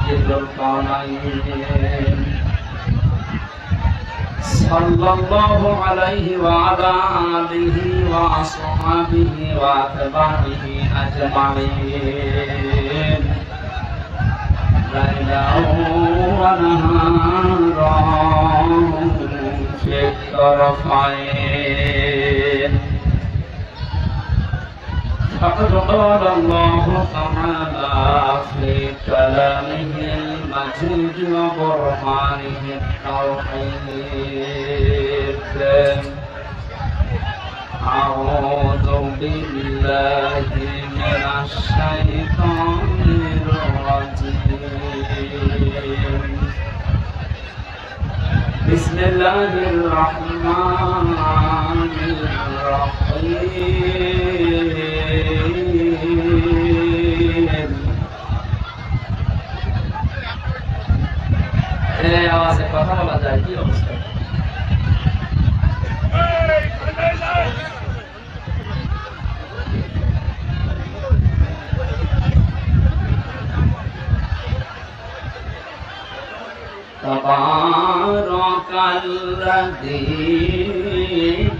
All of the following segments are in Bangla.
سيد الكونين صلى الله عليه وعلى آله وأصحابه وأتباعه أجمعين ليلا ونهارا في الطرفين فقد قال الله تعالى في كلامه المجيد وبرهانه التوحيد أعوذ بالله من الشيطان الرجيم بسم الله الرحمن الرحيم আওয়াজে কথা বলা যায় কি অবস্থা تبارك الذي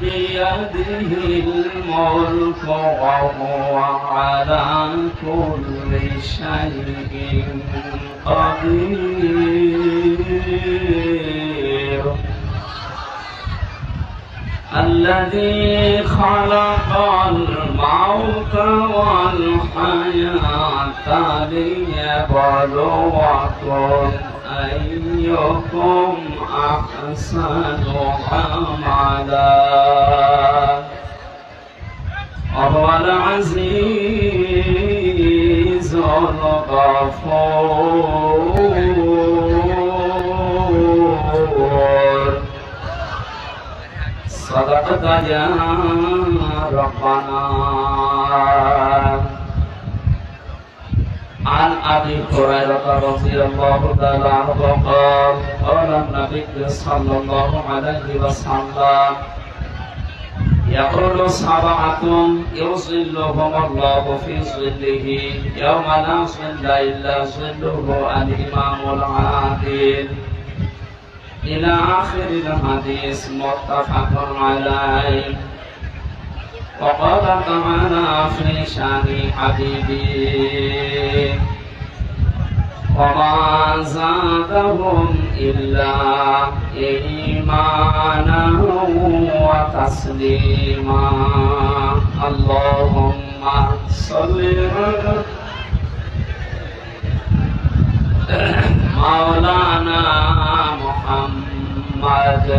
بيده الملك وهو على كل شيء قدير الذي خلق الموت والحياة ليبلوكم أيكم أحسن عملا وهو العزيز الغفور صدقت يا ربنا عن أبي هريرة رضي الله تعالى عنه قال قال النبي صلى الله عليه وسلم يقول سبعة يظلهم الله في ظله يوم لا ظل إلا ظله الإمام العادل إلى آخر الحديث متفق عليه وقال تعالى في شان حبيبي وما زادهم إلا إيمانا وتسليما اللهم صل على مولانا محمد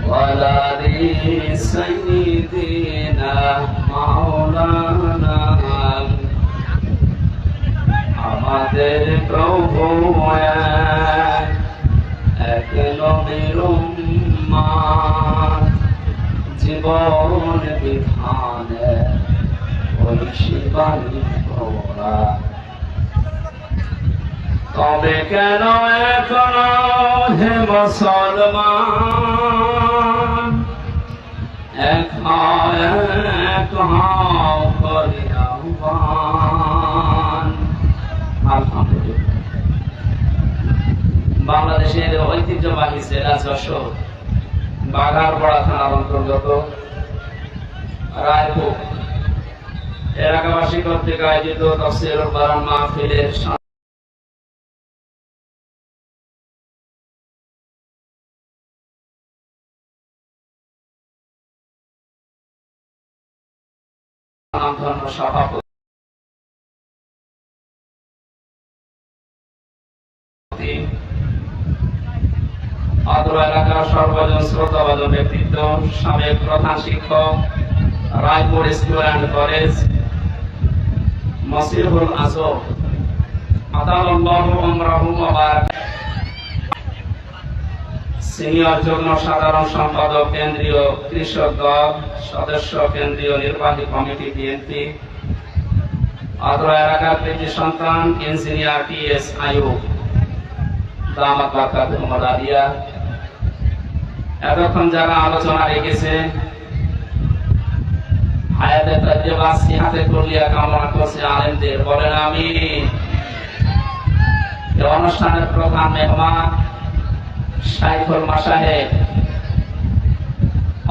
وعلى آله سيدنا مولانا আমাদের প্রভু এক নবীর উম্মত জীবন বিধানে ঐশীবাণী ভোরা তবে কেন এখনো হে মুসলমান এক হও করি আহ্বান আলহামদুলিল্লাহ বাংলাদেশের ঐতিহ্যবাহী জেলা যশোর বাঘারপাড়া থানার অন্তর্গত রায়পুর এলাকাবাসী কর্তৃক আয়োজিত তাফসীরুল কোরআন মাহফিলের সভাপতি অত্র এলাকার সর্বজন শ্রদ্ধাভাজন ব্যক্তিত্ব সাবেক প্রধান শিক্ষক রায়পুর স্কুল অ্যান্ড কলেজ মসিহুল আজম আতালাল্লাহু আমরাহু ওয়া বারাক সিনিয়র যুগ্ম সাধারণ সম্পাদক কেন্দ্রীয় কৃষক দল সদস্য কেন্দ্রীয় নির্বাহী কমিটি বিএনপি অত্র এলাকার কৃতি সন্তান ইঞ্জিনিয়ার টিএস আইয়ুব দামাত বারাকাতুহুম আলিয়া এতক্ষণ যারা আলোচনা রেখেছে হায়াতে তাজ্জুবা সিহাতে কুল্লিয়া কামনা করছে আলেমদের বলেন আমিন অনুষ্ঠানের প্রধান মেহমান শাইখুল মাশায়েখ,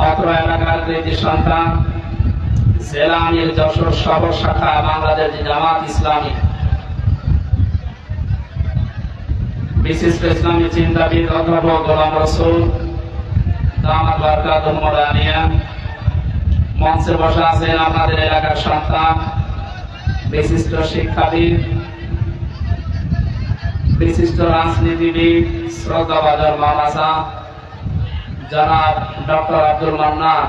অত্র এলাকার কৃতি সন্তান, জেলা আমির যশোর সদর শাখা বাংলাদেশ জামাত ইসলামী, বিশিষ্ট ইসলামী চিন্তাবিদ অধ্যাপক গোলাম রসুল দামাত বারকাতুহু মুদানিয়া। মঞ্চে বসে আছেন আমাদের এলাকার সন্তান, বিশিষ্ট শিক্ষাবিদ, বিশিষ্ট রাজনীতিবিদ, শ্রদ্ধাভাজন মাওলানা জনাব ডক্টর আব্দুল মান্নান,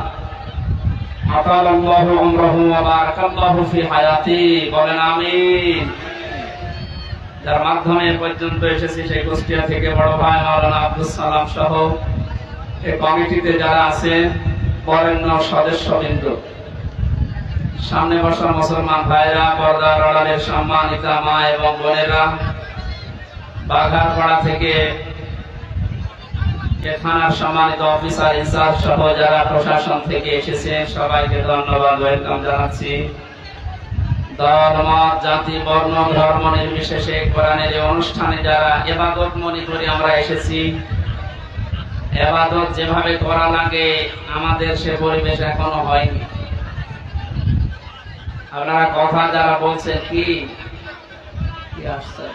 আতালাল্লাহু উমরাহু ওয়া বারাকাল্লাহু ফি হায়াতি, বলেন আমিন। যার মাধ্যমে পর্যন্ত এসেছি সেই কুষ্টিয়া থেকে বড় ভাই মাওলানা আব্দুল সালাম সহ এই কমিটিতে যারা আছেন বরেণ্য সদস্যবৃন্দ, সামনে বসা মুসলমান ভাইরা, পর্দার আড়ালের সম্মানিতা মা এবং বোনেরা, বাঘারপাড়া থেকে থানার সম্মানিত অফিসার ইনচার্জ সহ যারা প্রশাসন থেকে এসেছেন সবাইকে ধন্যবাদ, ওয়েলকাম জানাচ্ছি। দল, মত, জাতি, বর্ণ, ধর্ম নির্বিশেষে কোরআনের এই অনুষ্ঠানে যারা ইবাদত মনে করে আমরা এসেছি, ইবাদত যেভাবে করা লাগে আমাদের সে পরিবেশ এখনো হয়নি। আপনারা কথা যারা বলছেন কি আসছে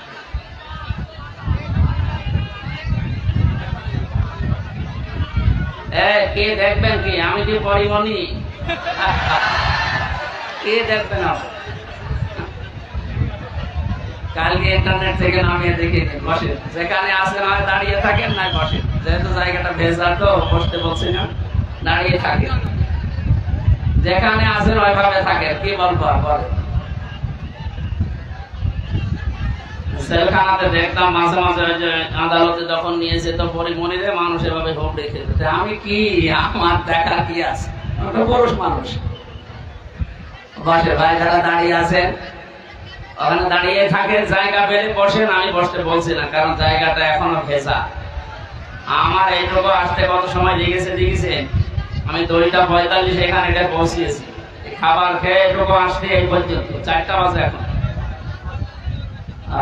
কে দেখবেন কি? আমি যে পরিমণি কে দেখবেন? কালকে ইন্টারনেট থেকে নামিয়ে দেখে বসে, যেখানে আসেন হয় দাঁড়িয়ে থাকেন, না বসে, যেহেতু জায়গাটা ভেজা তো বসতে বলছি না, দাঁড়িয়ে থাকেন, যেখানে আসেন ওইভাবে থাকেন। কি বলবো আর বলে। সেলখানাতে দেখতাম মাঝে মাঝে ওই যে আদালতে যখন নিয়ে যেত পরিমণিরে, মানুষ এভাবে হোক রেখে দিত। আমি কি, আমার দেখা কি আছে? পুরুষ মানুষ বসে, ভাই যারা দাঁড়িয়ে আছেন ওখানে দাঁড়িয়ে থাকেন, জায়গা পেলে বসেন। আমি বসতে বলছি না, কারণ জায়গাটা এখনো ভেজা। আমার এইটুকু আসতে কত সময় লেগেছে আমি 2:45 এখানে এটা পৌঁছিয়েছি। খাবার খেয়ে এটুকু আসতে এই পর্যন্ত 4টা বাজে। এখন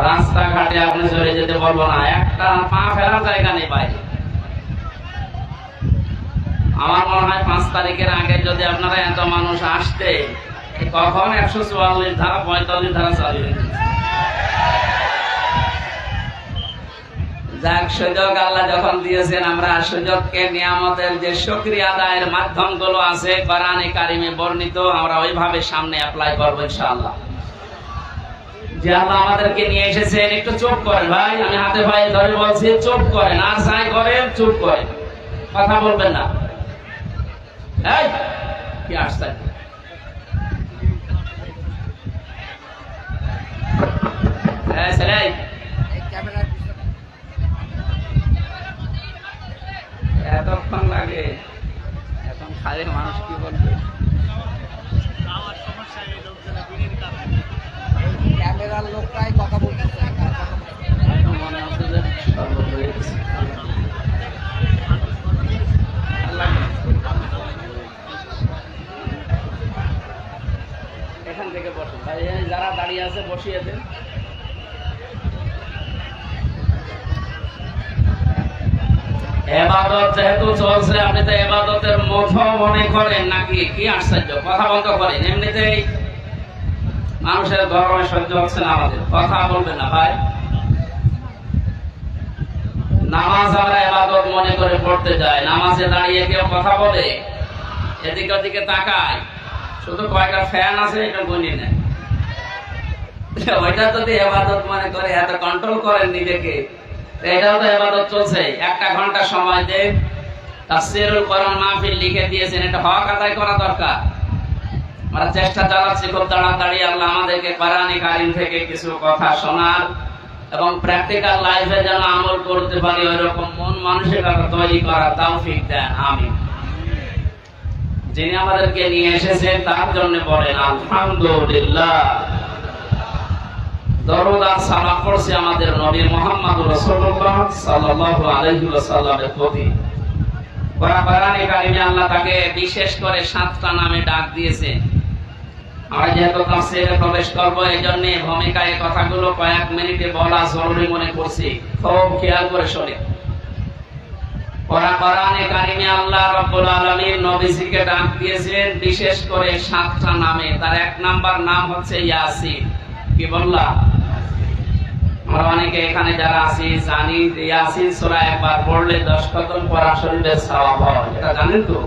রাস্তাঘাটে আপনি চলে যেতে বলবো না, একটা পা ফেলার জায়গা নেই বাইরে। আমার মনে হয় 5 তারিখের আগে যদি আপনারা এত মানুষ আসতে, কখন 144 ধারা 45 ধারা চালু হয়ে গেছে। যাক, সুযোগ আল্লাহ যখন দিয়েছেন, আমরা সুযোগকে নিয়ামতের যে শুকরিয়া আদায়ের মাধ্যমগুলো আছে কোরআনে কারিমে বর্ণিত, আমরা ওইভাবে সামনে অ্যাপ্লাই করবো ইনশাআল্লাহ। যে আল্লাহ আমাদেরকে নিয়ে এসেছেন, একটু চুপ করেন ভাই, আমি হাতে ভাই ধরে বলছি, চুপ করেন। আর যাই করেন চুপ করেন, কথা বলবেন না। এই কি আসছে? এতক্ষণ লাগে, এখন খালি মানুষ কি বলবে? ক্যামেরার লোকটাই কথা বলতেছে, মনে হচ্ছে যে এখান থেকে বসে ভাই, যারা দাঁড়িয়ে আছে বসিয়ে দেন। ইবাদত যেহেতু চলছে, আপনি তো ইবাদতের মধ্যে মনে করেন নাকি? কি আশ্চর্য, কথা বন্ধ করেন। এমনিতেই মানুষের গরমে সহ্য হচ্ছে না, আমাদের কথা বলবেন না ভাই। নামাজ আমরা ইবাদত মনে করে পড়তে যাই, নামাজে দাঁড়িয়ে কেউ কথা বলে, এদিকে ওদিকে তাকায়, শুধু কয়টা ফ্যান আছে এটা গুনি নেয়। ওইটা যদি ইবাদত মনে করে এত কন্ট্রোল করেন নিজেকে, এটাও তো ইবাদত চলছে। 1 ঘন্টা সময় দেন, তাফসীরুল কোরআন মাহফিল লিখে দিয়েছেন, এটা হক আদায় করা দরকার। আমরা চেষ্টা চালাচ্ছি খুব তাড়াতাড়ি আল্লাহ আমাদেরকে কোরআনে কারীম থেকে কিছু কথা শোনার এবং প্র্যাকটিক্যাল লাইফে যেন আমল করতে পারি, ওইরকম মন মানসিকতা তৈরি করা তৌফিক দেন, আমিন। যিনি আমাদেরকে নিয়ে এসেছেন তার জন্য বলেন আলহামদুলিল্লাহ। দরুদ আর সালাম পড়ছি আমাদের নবী মুহাম্মদ রাসূলুল্লাহ সাল্লাল্লাহু আলাইহি ওয়াসাল্লামের প্রতি। কোরআনে কারিমে আল্লাহ তাকে বিশেষ করে 7টা নামে ডাক দিয়েছেন। আমরা যেহেতু তাফসীরে প্রবেশ করব, এই জন্য ভূমিকায় কথাগুলো কয়েক মিনিটে বলা জরুরি মনে করছি। খুব খেয়াল করে শুনে। কোরআনে কারিমে আল্লাহ রাব্বুল আলামিন নবীজিকে ডাক দিয়েছেন বিশেষ করে 7টা নামে। তার এক নাম্বার নাম হচ্ছে ইয়াসিন। কি বললাম? আমরা অনেকে এখানে যারা আছি জানি যে ইয়াসিন সূরা একবার পড়লে 10 খতম পড়া শরীরের সওয়াব হয়। এটা জানেন তো?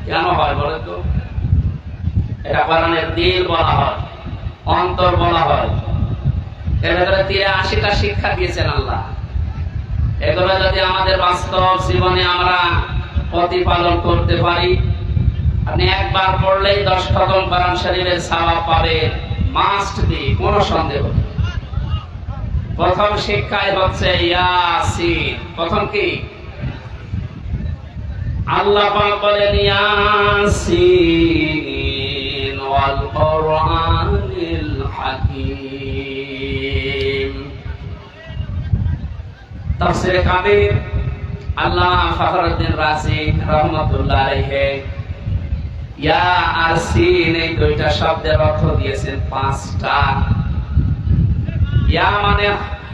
কেন হয় বলেন তো? এটা কোরআনের দিল বলা হয়, অন্তর বলা হয়। এর ভিতরে 83টা শিক্ষা দিয়েছেন আল্লাহ। এগুলো যদি আমাদের বাস্তব জীবনে আমরা প্রতিপালন করতে পারি, আপনি একবার পড়লেই 10 খতম কোরআন শরীফের সওয়াব পাবেন, মাস্ট বি, কোনো সন্দেহ নেই। প্রথম শিক্ষাই হচ্ছে ইয়াসিন। প্রথম কি? আল্লাহ পাক বলেন ইয়াসিন ওয়াল কোরআনিল হাকীম। তাফসীরে কাবীর আল্লাহ ফখরুদ্দিন রাজি রাহমাতুল্লাহ আলাইহি ইয়া আর সিন এই দুইটা শব্দের অর্থ দিয়েছেন 5টা। ইয়া মানে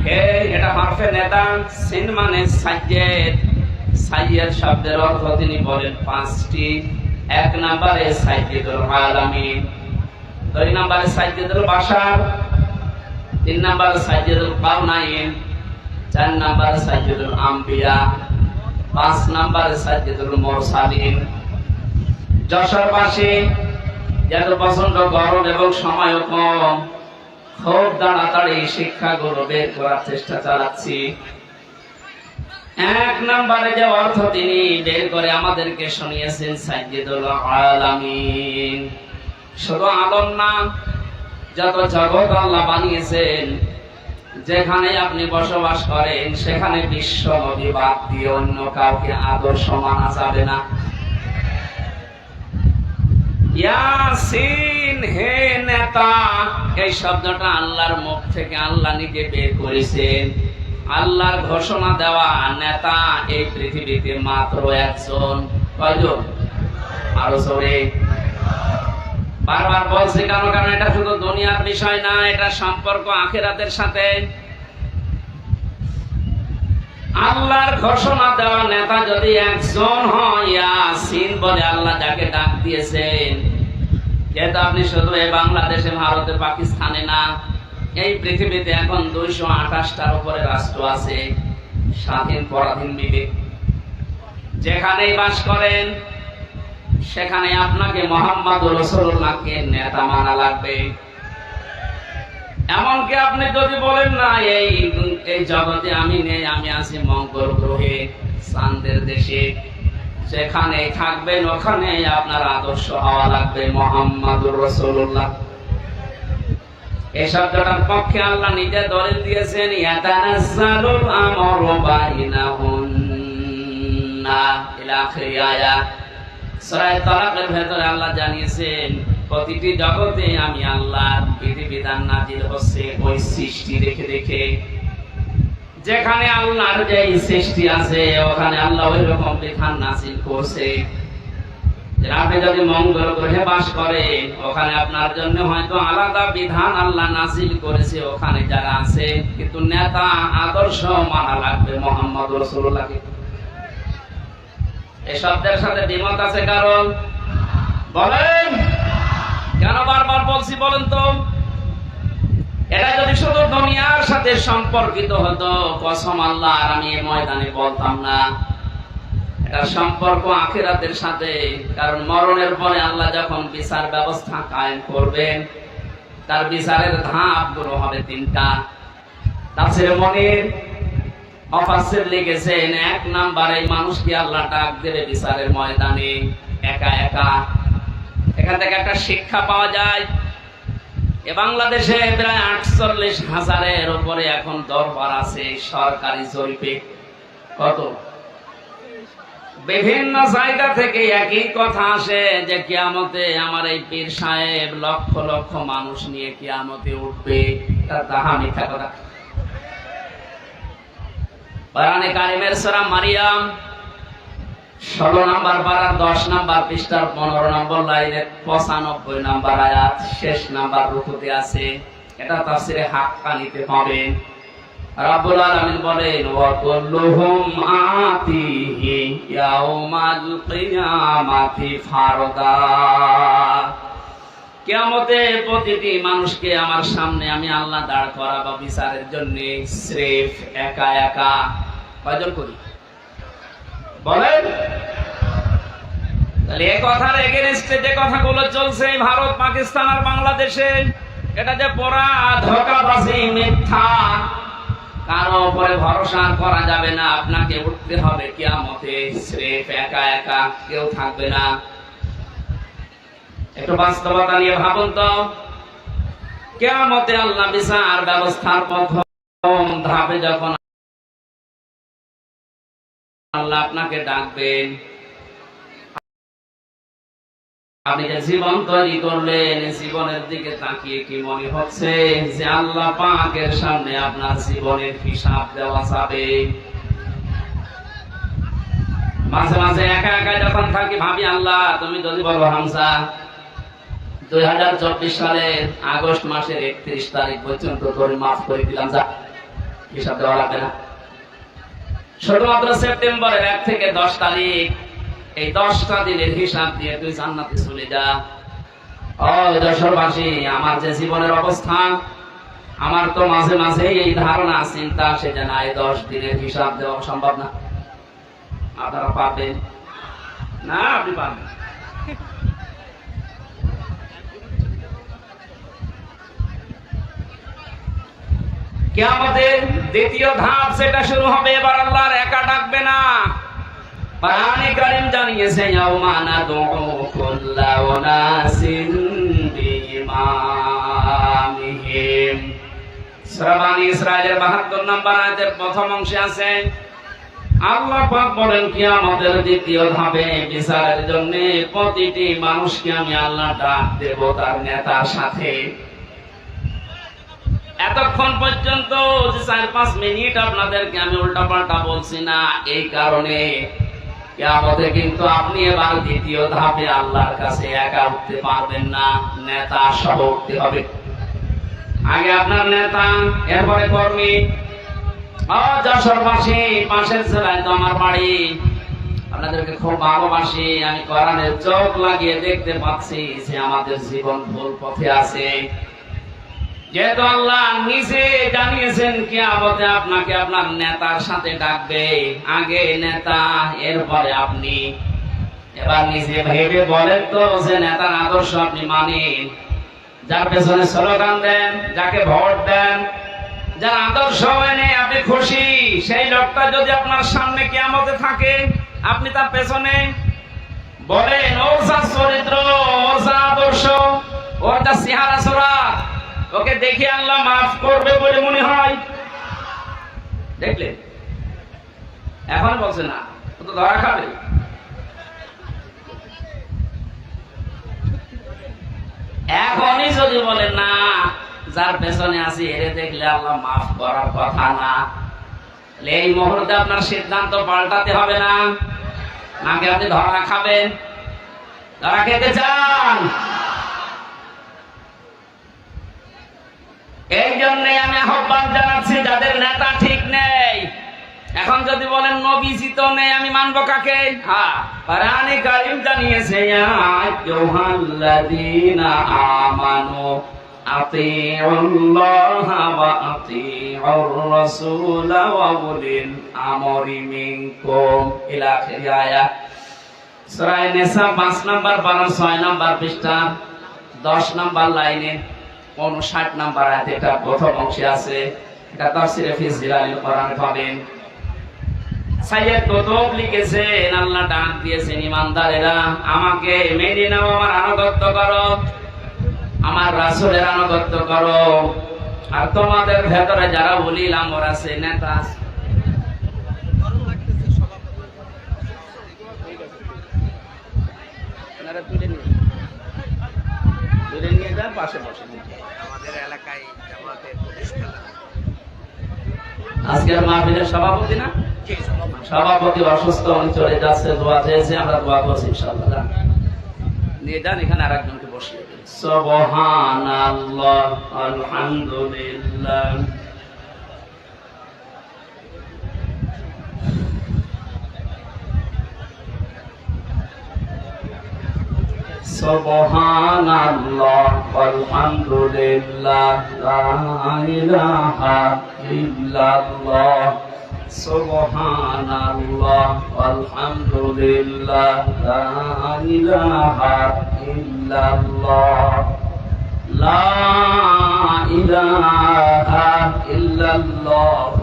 হে, এটা হরফে নেদা। সিন মানে সাইয়্যেদ। সাইয়্যেদ শব্দের অর্থ তিনি বলেন 5টি। 1 নম্বরে সাইয়্যেদুল আলামিন, 2 নম্বরে সাইয়্যেদুল বাশার, 3 নম্বরে সাইয়্যেদুল কাউনাইন, 4 নম্বরে সাইয়্যেদুল আম্বিয়া, 5 নম্বরে সাইয়্যেদুল মুরসালিন। যশোরবাসী যেহেতু প্রচন্ড গরম এবং সময়ও কম, খুব তাড়াতাড়ি শিক্ষাগুলো বের করার চেষ্টা চালাচ্ছি। 1 নম্বরে যে অর্থ তিনি বের করে আমাদেরকে শুনিয়েছেন সাইয়্যিদুল আলামিন। শুধু আলম না, যত জগৎ আল্লাহ বানিয়েছেন, যেখানে আপনি বসবাস করেন সেখানে বিশ্ব নবী বাদ দিয়ে অন্য কাউকে আদর্শ মানা যাবে না। ইয়াসিন হে নেতা, এই শব্দটা আল্লাহর মুখ থেকে আল্লাহ নিজে বের করেছেন। আল্লাহর ঘোষণা দেওয়া নেতা এই পৃথিবীতে মাত্র একজন। কয়জন? আরো জোরে। বারবার বলছি কারণ এটা শুধু দুনিয়ার বিষয় না, এটা সম্পর্ক আখিরাতের সাথে। আল্লাহর ঘোষণা দেওয়া নেতা যদি একজন হয়, ইয়াসিন বলে আল্লাহ যাকে ডাক দিয়েছেন, যেহেতু আপনি শুধু এই বাংলাদেশে, ভারতে, পাকিস্তানে না, এই পৃথিবীতে এখন 228টার উপরে রাষ্ট্র আছে, স্বাধীন পরাধীন মিলে। যেখানেই বাস করেন সেখানে আপনাকে মুহাম্মদুর রাসূলুল্লাহকে নেতা মানা লাগবে। এমনকি আপনি যদি বলেন না এই জগতে আমি নেই, আমি আছি মঙ্গল গ্রহে, চাঁদের দেশে, সেখানে থাকবেন, ওখানে আপনার আদর্শ হওয়া লাগবে মুহাম্মদুর রাসূলুল্লাহ। এই শব্দটার পক্ষে আল্লাহ নিজে দলিল দিয়েছেন, ইয়াতানাজ্জালুল আমরু বাইনাহুন্না ইলা আখির আয়াত। সূরা তালাকের ভেতরে আল্লাহ জানিয়েছেন প্রতিটি জগতে আমি আল্লাহর বিধিবিধান নাজিল হচ্ছে ওই সৃষ্টি দেখে দেখে। যেখানে আল্লাহর যে সৃষ্টি আছে ওখানে আল্লাহ ওই রকম বিধান নাজিল করছে। আপনি যদি মঙ্গল গ্রহে বাস করেন, ওখানে আপনার জন্য হয়তো আলাদা বিধান আল্লাহ নাজিল করেছে ওখানে যারা আছে, কিন্তু নেতা আদর্শ মানা লাগবে মুহাম্মদুর রাসূলুল্লাহকে। এই শব্দের সাথে দ্বিমত আছে কারণ? বলেন কেন বারবার বলছি বলেন তো? এটা যদি শুধু দুনিয়ার সাথে সম্পর্কিত হতো, কসম আল্লাহ আর আমি এই ময়দানে বলতাম না। এটা সম্পর্ক আখিরাতের সাথে, কারণ মরণের পরে আল্লাহ যখন বিচার ব্যবস্থা কায়েম করবেন, তার বিচারের ধাপগুলো হবে 3টা। তাফসীরে মুনির মুফাসসির লিখেছেন, 1 নম্বরে মানুষকে আল্লাহ ডাক দেবে বিচারের ময়দানে একা একা। এখান থেকে একটা শিক্ষা পাওয়া যায়। এ বাংলাদেশে প্রায় 48,000-এর উপরে এখন দরবার আছে সরকারি জরিপে। কত? বিভিন্ন জায়গা থেকে একই কথা আসে যে কিয়ামতে আমার এই পীর সাহেব লক্ষ লক্ষ মানুষ নিয়ে কিয়ামতে উঠবে। তাহা মিথ্যা কথা। কোরআনে কারিমের সূরা মারিয়াম 16 নাম্বার পারা 10 নাম্বার পৃষ্ঠার 15 নম্বর লাইনে 95 নাম্বার আয়াত শেষ নাম্বার রুকুতে আছে। এটা তাফসিরে হাক্কানিতে পাবেন। রব্বুল আলামিন বলেন ওয়া কুল্লুহুম আতিহি ইয়াউমাল কিয়ামাতি ফারদা। কিয়ামতে প্রতিটি মানুষকে আমার সামনে আমি আল্লাহ দাঁড় করাবো বিচারের জন্য, স্রেফ একা একা। কয়জন করি বলেন? তাহলে এই কথার এগেইনস্টে যে কথাগুলো চলছে ভারত, পাকিস্তান আর বাংলাদেশে, এটা যে পড়া ধোঁকাবাজি, মিথ্যা, কারো উপরে ভরসা করা যাবে না। আপনাকে উঠতে হবে কিয়ামতে স্রেফ একা একা, কেউ থাকবে না। একটু বাস্তবতা নিয়ে ভাবুন তো। কিয়ামতে আল্লাহ বিচার ব্যবস্থার প্রথম ধাপে যখন আল্লাহ আপনাকে ডাকবেন, আপনি যে জীবন তৈরি করলেন, জীবনের দিকে তাকিয়ে কি মনে হচ্ছে যে আল্লাহ পাকের সামনে আপনার জীবনের হিসাব দেওয়া যাবে? মাঝে মাঝে একা একা যখন থাকি ভাবি, আল্লাহ তুমি যদি বলো হামজা 2024 সালের আগস্ট মাসের 31 তারিখ পর্যন্ত তোরে মাফ করে দিলাম, যা, হিসাব দেওয়া লাগবে না। শুধুমাত্র সেপ্টেম্বরের 1 থেকে 10 তারিখ, এই 10টা দিনের হিসাব দিয়ে তুই জান্নাতে চলে যা। ও দেশবাসী, আমার যে জীবনের অবস্থা, আমার তো মাঝে মাঝে এই ধারণা চিন্তা আসে যে না, এই 10 দিনের হিসাব দেওয়া সম্ভব না। আপনারা পারবেন না? আপনি পারবেন। কিয়ামতের দ্বিতীয় ধাপ সেটা শুরু হবে। এবার আল্লাহর একা ডাকবে না। কোরআনে কারীম জানিয়েছে ইয়াউমা নাদউ কুল্লা উনাসিন বিইমামিহিম। সূরা বনী ইসরাঈলের 72 নম্বর আয়াতের প্রথম অংশে আছে আল্লাহ পাক বলেন কিয়ামতের দ্বিতীয় ধাপে বিচারের জন্য প্রতিটি মানুষকে আমি আল্লাহ ডাক দেব তার নেতার সাথে। এতক্ষণ পর্যন্ত 4-5 মিনিট আপনাদেরকে আমি উল্টাপাল্টা বলছি না, এই কারণে কিয়ামতে কিন্তু আপনি এবার দ্বিতীয় ধাপে আল্লাহর কাছে একা উঠতে পারবেন না, নেতা সহ উঠতে হবে। আগে আপনার নেতা, এরপরে কর্মী। যশোরবাসী, পাশের জেলায় তো আমার বাড়ি, আপনাদেরকে খুব ভালোবাসি। আমি কোরআনের চোখ লাগিয়ে দেখতে পাচ্ছি যে আমাদের জীবন ভুল পথে আছে। যেহেতু আল্লাহ নিজে জানিয়েছেন কিয়ামতে আপনাকে আপনার নেতার সাথে ডাকবে, আগে নেতা এরপরে আপনি। এবার নিজে ভেবে বলেন তো যে নেতার আদর্শ আপনি মানেন, যার পেছনে স্লোগান দেন, যাকে ভোট দেন, যার আদর্শ এনে আপনি খুশি, সেই লোকটা যদি আপনার সামনে কিয়ামতে থাকে, আপনি তার পেছনে বলেন ওর যা চরিত্র, ওর যা আদর্শ, ওর যা চেহারা সুরাত, ওকে দেখে আল্লাহ মাফ করবে বলে মনে হয়। দেখলে এখন বলছে না, ও তো ধরা খাবে। এখনই যদি বলেন না, যার পেছনে আছি এরে দেখলে আল্লাহ মাফ করার কথা না, এই মুহূর্তে আপনার সিদ্ধান্ত পাল্টাতে হবে না, নাকি আপনি ধরা খাবেন? ধরা খেতে চান? এই জন্যই আমি আহ্বান জানাচ্ছি যাদের নেতা ঠিক নেই, এখন যদি বলেন নবীজি তো নেই, আমি মানবো কাকে? হ্যাঁ, কোরআনে কারীম জানিয়েছে ইয়া আইয়ুহাল্লাযীনা আমানু আতিউল্লাহা ওয়া আতিউর রাসূলা ওয়া উলিল আমরি মিনকুম ইলা আখির আয়াত। সূরা নিসা 5 নম্বর 6 নম্বর পৃষ্ঠা 10 নম্বর লাইনে 59 নম্বর আয়াতে এটা প্রথম অংশে আছে। এটা তাফসীরে ফি জিলালিল কোরআন পাবেন। সাইয়্যিদ কুতুব লিখেছেন আল্লাহ ডাক দিয়েছেন ঈমানদারেরা আমাকে মেনে নাও, আমার আনুগত্য করো, আমার রাসূলের আনুগত্য করো। আর তোমাদের ভেতরে যারা উলিল আমর আছে, নেতা, আপনারা তুলে নিয়ে যান, পাশে বসে। আমাদের এলাকায় জামাতের প্রতিষ্ঠাতা আজকের মাহফিলের সভাপতি না? সভাপতি অসুস্থ, উনি চলে যাচ্ছে, দোয়া চেয়েছে, আমরা দোয়া করছি ইনশাআল্লাহ। নিয়ে যান, এখানে আরেকজনকে বসিয়ে দিন। সুবহানাল্লাহ, আলহামদুলিল্লাহ। সুবহানাল্লাহ, আলহামদুলিল্লাহ, লা ইলাহা ইল্লাল্লাহ। সুবহানাল্লাহ, আলহামদুলিল্লাহ, লা ইলাহা ইল্লাল্লাহ, লা ইলাহা ইল্লাল্লাহ,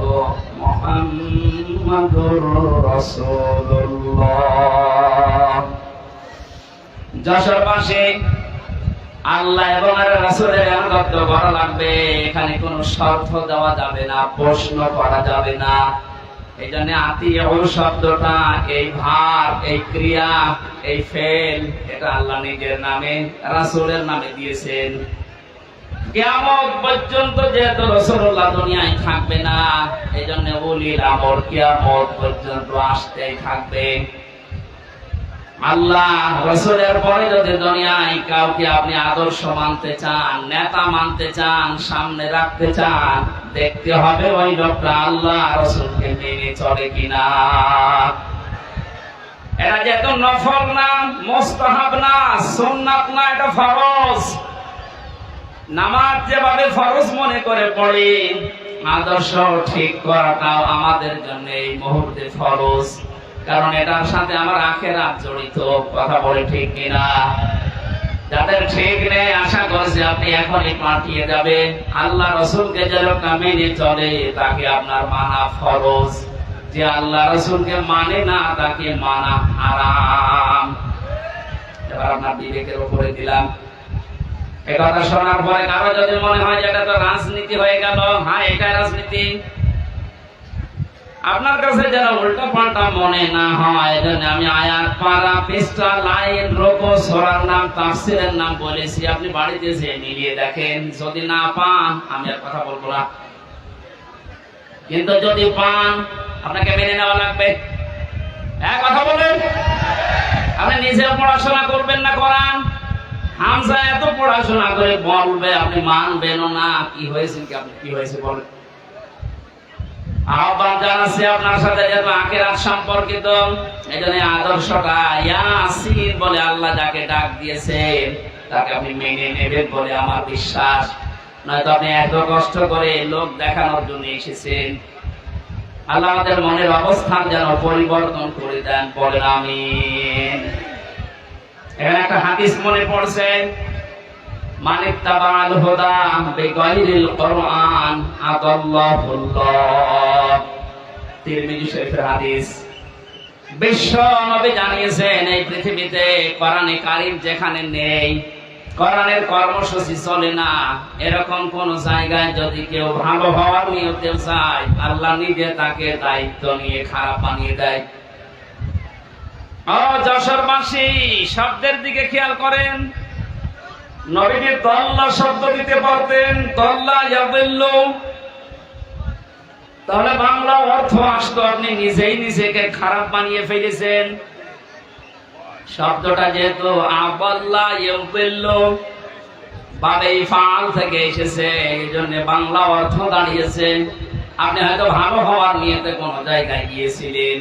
মুহাম্মাদুর রাসূলুল্লাহ। যশোরবাসী, আল্লাহ এবং রাসূলের আনুগত্য করা লাগবে। এখানে কোনো শর্ত দেওয়া যাবে না, প্রশ্ন করা যাবে না। এই জন্য আতিউ শব্দটা, এই ভাব, এই ক্রিয়া, এই ফেল, এটা আল্লাহ নিজের নামে, রাসূলের নামে দিয়েছেন। কিয়ামত পর্যন্ত যেহেতু রাসূলুল্লাহ দুনিয়ায় থাকবে না, এই জন্য উলিল আমর কিয়ামত পর্যন্ত আসতেই থাকবে। আল্লাহ রাসূলের পরে যদি দুনিয়ায় কাউকে আপনি আদর্শ মানতে চান, নেতা মানতে চান, সামনে রাখতে চান, দেখতে হবে ওই লোকটা আল্লাহ রাসূলকে মেনে চলে কিনা। এটা যেহেতু নফল না, মুস্তাহাব না, সুন্নাত না, এটা ফরজ। নামাজ যেভাবে ফরজ মনে করে পড়ি, আদর্শ ঠিক করাটাও আমাদের জন্য এই মুহূর্তে ফরজ। কারণ এটার সাথে আমার আখিরাত জড়িত। কথা বলে ঠিক কিনা? যাদের ঠিক নেই, আশা করছি আপনি এখনই পাঠিয়ে যাবেন। আল্লাহ রাসূলকে যে লোকটা মেনে চলে, তাকে আপনার মানা ফরজ। যে আল্লাহ রাসূলকে মানে না, তাকে মানা হারাম। এবার আপনার বিবেকের উপরে দিলাম। এই কথা শোনার পরে কারো যদি মনে হয় যে এটা তো রাজনীতি হয়ে গেল, হ্যাঁ এটা রাজনীতি, আপনার কাছে যেন উল্টো পাল্টা মনে না হয়, এজন্য আমি আয়াত, পারা, পৃষ্ঠা, লাইন, রুকু, সূরার নাম, তাফসীরের নাম বলেছি। আপনি বাড়িতে যেয়ে মিলিয়ে দেখেন। যদি না পান, আমি আর কথা বলবো না। কিন্তু যদি পান, আপনাকে মেনে নেওয়া লাগবে। এক কথা বলেন, আপনি নিজেও পড়াশোনা করবেন না কোরআন? হামজা এত পড়াশোনা করে বলবে, আপনি মানবেন না। কি হয়েছে, কি আপনি কি হয়েছে বলেন? আহ্বান জানাচ্ছি আপনার সাথে, যেহেতু আখিরাত সম্পর্কিত, এজন্য আদর্শটা ইয়াসিন বলে আল্লাহ যাকে ডাক দিয়েছেন, তাকে আপনি মেনে নেবেন বলে আমার বিশ্বাস। নয়তো আপনি এত কষ্ট করে লোক দেখানোর জন্য এসেছেন। আল্লাহ আমাদের মনের অবস্থান যেন পরিবর্তন করে দেন, বলেন আমিন। এখানে একটা হাদিস মনে পড়ছে, মানিত্তাবাল হুদা বিগাইরিল কুরআন আদাল্লাহুল্লাহ। তিরমিজি শরীফের হাদিস। বিশ্ব নবী জানিয়েছেন, এই পৃথিবীতে কোরআনে কারীম যেখানে নেই, কোরআনের কর্মসূচি চলে না, এরকম কোন জায়গায় যদি কেউ ভালো হওয়ার নিয়তে চায়, আল্লাহ নিজে তাকে দায়িত্ব নিয়ে খারাপ বানিয়ে দেয়। ও যশোরবাসী, শব্দের দিকে খেয়াল করেন। নবীজি দল্লা শব্দ দিতে পারতেন, দল্লা ইয়াদিল্লু, তাহলে বাংলা অর্থ আসতো, আপনি নিজেই নিজেকে খারাপ বানিয়ে ফেলেছেন। শব্দটা যেহেতু আবাল্লা ইয়াদিল্লু বাবে ফাল থেকে এসেছে, এই জন্য বাংলা অর্থ দাঁড়িয়েছে। আপনি হয়তো ভালো হওয়ার নিয়তে কোন জায়গায় গিয়েছিলেন,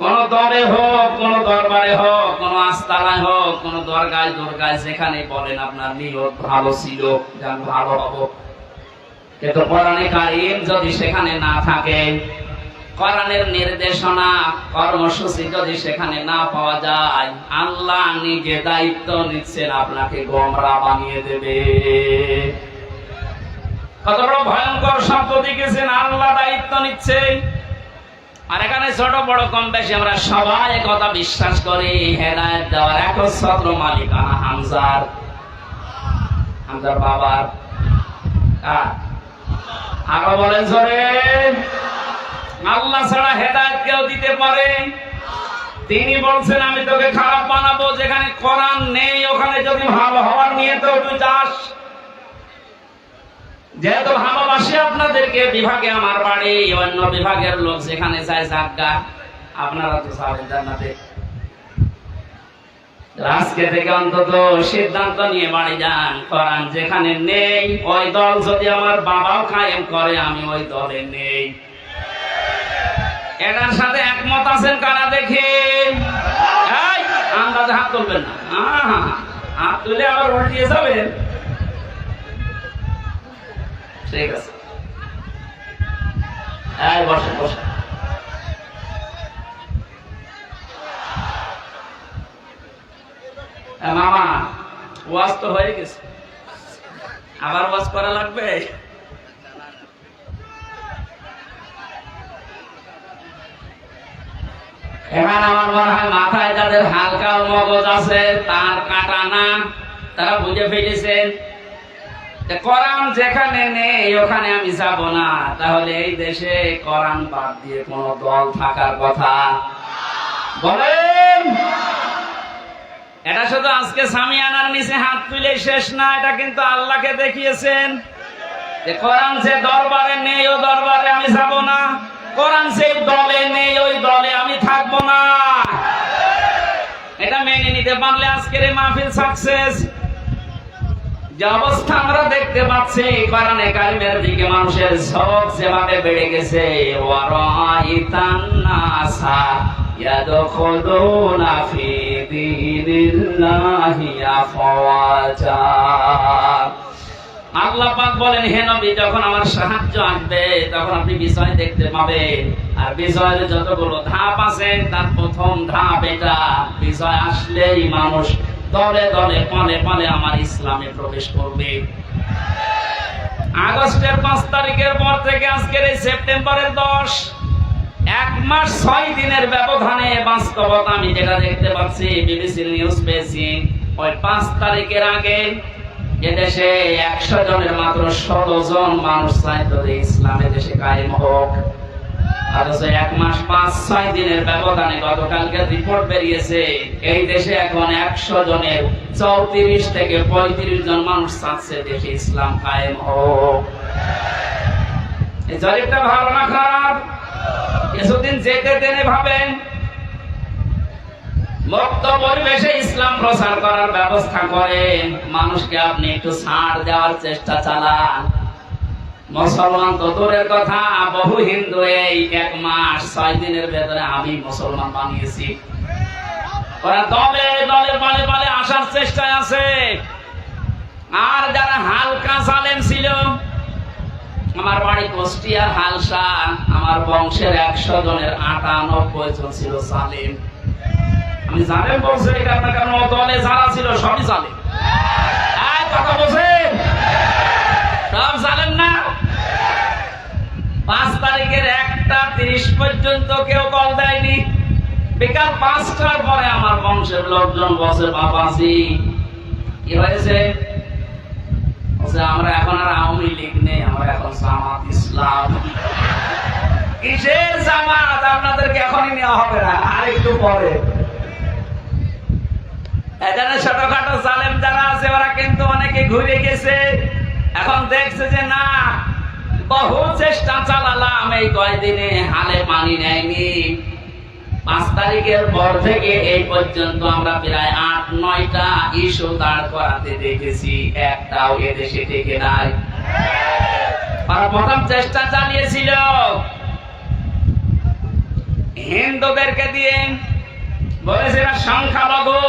কোন দরে হোক, কোন দরবারে হোক, কোন আস্তানায় হোক, কোন দরগায় দরগায়, যেখানে বলেন আপনার নিয়ত ভালো ছিল যে আমি ভালো হব, কিন্তু কোরআনে কারীম যদি সেখানে না থাকে, কোরআনের নির্দেশনা, কর্মসূচি যদি সেখানে না পাওয়া যায়, আল্লাহ নিজে দায়িত্ব নিচ্ছেন আপনাকে গোমরা বানিয়ে দেবে। কত বড় ভয়ঙ্কর শব্দ দিয়েছেন, আল্লাহ দায়িত্ব নিচ্ছে। আর এখানে ছোট বড় কম বেশি আমরা সবাই কথা বিশ্বাস করি, হেদায়েত দেওয়ার একচ্ছত্র মালিকানা হামজার, হামজার বাবার। আরো বলেন জোরে, আল্লাহ ছাড়া হেদায়েত কেউ দিতে পারে? তিনি বলছেন আমি তোকে খারাপ বানাবো, যেখানে কোরআন নেই ওখানে যদি ভালো হওয়ার নিয়ে তো তুই যাস। যেহেতু ভালোবাসি আপনাদেরকে, বিভাগে আমার বাড়ি, অন্য বিভাগের লোক যেখানে যায় জাগা, আপনারা তো যাবেন জান্নাতে। আজকে থেকে অন্তত সিদ্ধান্ত নিয়ে বাড়ি যান। কোরআন যেখানে নেই ওই দল যদি আমার বাবাও কায়েম করে, আমি ওই দলে নেই। এটার সাথে একমত আছেন কারা দেখি? আন্দাজে হাত তুলবেন না, হাত তুলে আবার উল্টিয়ে যাবেন। ঠিক আছে, বসে বসে। মামা ওয়াজ তো হয়ে গেছে, আবার ওয়াজ করা লাগবে? এখানে আমার মনে হয় মাথায় যাদের হালকা মগজ আছে, তার কাটা না, তারা বুঝে ফেলেছেন কোরআন যেখানে নেই ওখানে আমি যাব না। তাহলে এই দেশে কোরআন বাদ দিয়ে কোন দল থাকার কথা বলেন? এটা শুধু আজকে সামিয়ানার নিচে হাত তুলে শেষ না, এটা কিন্তু আল্লাহকে দেখিয়েছেন যে কোরআন যে দরবারে নেই ও দরবারে আমি যাব না, কোরআন যে দলে নেই ওই দলে আমি থাকবো না। এটা মেনে নিতে পারলে আজকের এই মাহফিল সাকসেস। যে অবস্থা আমরা দেখতে পাচ্ছি, কোরআনে কারিমের দিকে মানুষের ঝোঁক যেভাবে বেড়ে গেছে, ওয়ারাইতান নাসা ইয়াদখুলুনা ফি দীনিল্লাহি আফওয়াজা। আল্লাহ পাক বলেন, হে নবী, যখন আমার সাহায্য আসবে তখন আপনি বিজয় দেখতে পাবেন। আর বিজয়ের যতগুলো ধাপ আছে তার প্রথম ধাপ এটা, বিজয় আসলেই মানুষ দলে দলে পালে পালে আমার ইসলামে প্রবেশ করবে। আগস্টের 5 তারিখের পর থেকে আজকের এই সেপ্টেম্বরের 10, 1 মাস 6 দিনের ব্যবধানে বাস্তবতা আমি যেটা দেখতে পাচ্ছি, বিবিসির নিউজ পেয়েছি, ওই 5 তারিখের আগে এদেশে 100 জনের মাত্র 16 জন মানুষ চাইতো যে ইসলামে দেশে কায়েম হোক। অথচ 1 মাস 5-6 দিনের ব্যবধানে গতকালকে রিপোর্ট বেরিয়েছে, এই দেশে এখন 100 জনের 34 থেকে 35 জন মানুষ চাচ্ছে দেশে ইসলাম কায়েম হোক। এই জরিপটা ভালো না খারাপ? কিছুদিন যেতে দেনে ভাবেন মুক্ত পরিবেশে ইসলাম প্রচার করার ব্যবস্থা করেন, মানুষকে আপনি একটু ছাড় দেওয়ার চেষ্টা চালান। মুসলমান তো দূরের কথা, বহু হিন্দু এই 1 মাস 6 দিনের ভেতরে আমি মুসলমান বানিয়েছি। ওরা দলে দলে পালে পালে আসার চেষ্টায় আছে। আর যারা হালকা জালেম ছিল, আমার বাড়ি কুষ্টিয়ার হালসা, আমার বংশের 100 জনের 98 জন ছিল জালেম। আমি জালেম বলছি এটা আপনার, কারণ দলে যারা ছিল সবই জালেম। কথা বলছেন, সব জালেম না? 5 তারিখের 1:30 পর্যন্ত কেউ কল দেয়নি। বিকাল 5টার পরে আমার বংশের লোকজন বসে, বাবাজি কি হয়েছে? আমরা এখন আর আওয়ামী লীগ নেই, আমরা এখন জামাত ইসলাম। কিসের জামাত? আপনাদেরকে এখনই নেওয়া হবে না, আর একটু পরে। এখানে ছোটখাটো জালেম যারা আছে ওরা কিন্তু অনেকে ঘুরে গেছে, এখন দেখছে যে না, বহু চেষ্টা চালালাম, এই কয়দিনে হালে পানি নেয়নি। 5 তারিখের পর থেকে এই পর্যন্ত আমরা প্রায় 8-9টা ইস্যু দাঁড় করাতে দেখেছি, একটাও এদেশে টেকে নাই। আর প্রথম চেষ্টা চালিয়েছিল হিন্দুদেরকে দিয়ে, বলেছিল সংখ্যালঘু।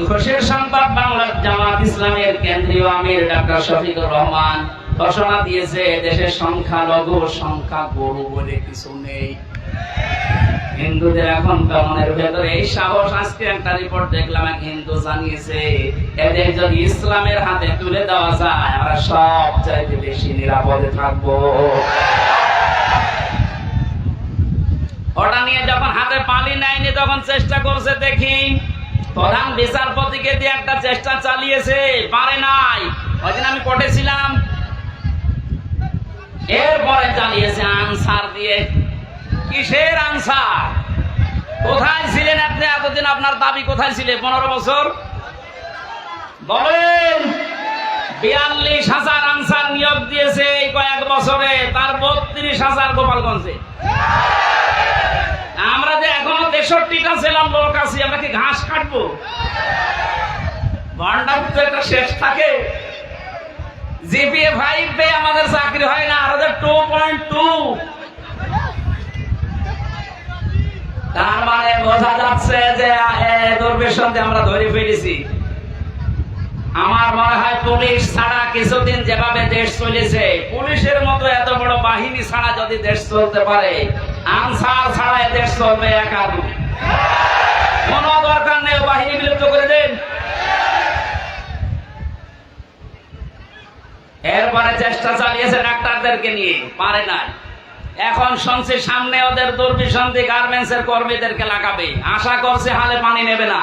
খুশির সংবাদ, বাংলার জামাত ইসলামের কেন্দ্রীয় আমির ডক্টর শফিকুর রহমান ঘোষণা দিয়েছে, দেশের সংখ্যালঘু সংখ্যা গরু বলে কিছু নেই। হিন্দুদের এখন মনের ভেতরে এই সাহস। আজকে একটা রিপোর্ট দেখলাম, এক হিন্দু জানিয়েছে এদের যদি ইসলামের হাতে তুলে দেওয়া যায় আমরা সব চাইতে বেশি নিরাপদে থাকবো। ওটা নিয়ে যখন হাতে পানি নেয়নি তখন চেষ্টা করছে, দেখি প্রধান বিচারপতিকে দিয়ে একটা চেষ্টা চালিয়েছে, পারে নাই। ওইদিন আমি কোর্টে ছিলাম, এরপরে চালিয়েছে আনসার দিয়ে। কিসের আনসার? কোথায় ছিলেন আপনি এতদিন? আপনার দাবি কোথায় ছিলেন 15 বছর? বলেন, 42,000 আনসার নিয়োগ দিয়েছে এই কয়েক বছরে, তার 32,000 গোপালগঞ্জে। আমরা যে এখনো 63টা জেলার লোক আছি, আমরা কি ঘাস কাটবো? ভান্ডার তো একটা শেষ থাকে। জিপিএ 5 পেয়ে আমাদের চাকরি হয় না, আর 2.2। তার মানে বোঝা যাচ্ছে যে দুর্বিসন্ধি আমরা ধরে ফেলেছি। আমার মনে হয় পুলিশ ছাড়া কিছুদিন যেভাবে দেশ চলেছে, পুলিশের মতো এত বড় বাহিনী ছাড়া যদি দেশ চলতে পারে, আনসার ছাড়া দেশ চলবে একা। কোন দরকার নেই, বাহিনী বিলুপ্ত করে দেন। এরপরে চেষ্টা চালিয়েছে ডাক্তারদেরকে নিয়ে, পারে নাই। এখন শুনছি সামনে ওদের দুর্বিসন্ধি গার্মেন্টসের কর্মীদেরকে লাগাবে, আশা করছে হালে পানি নেবে না।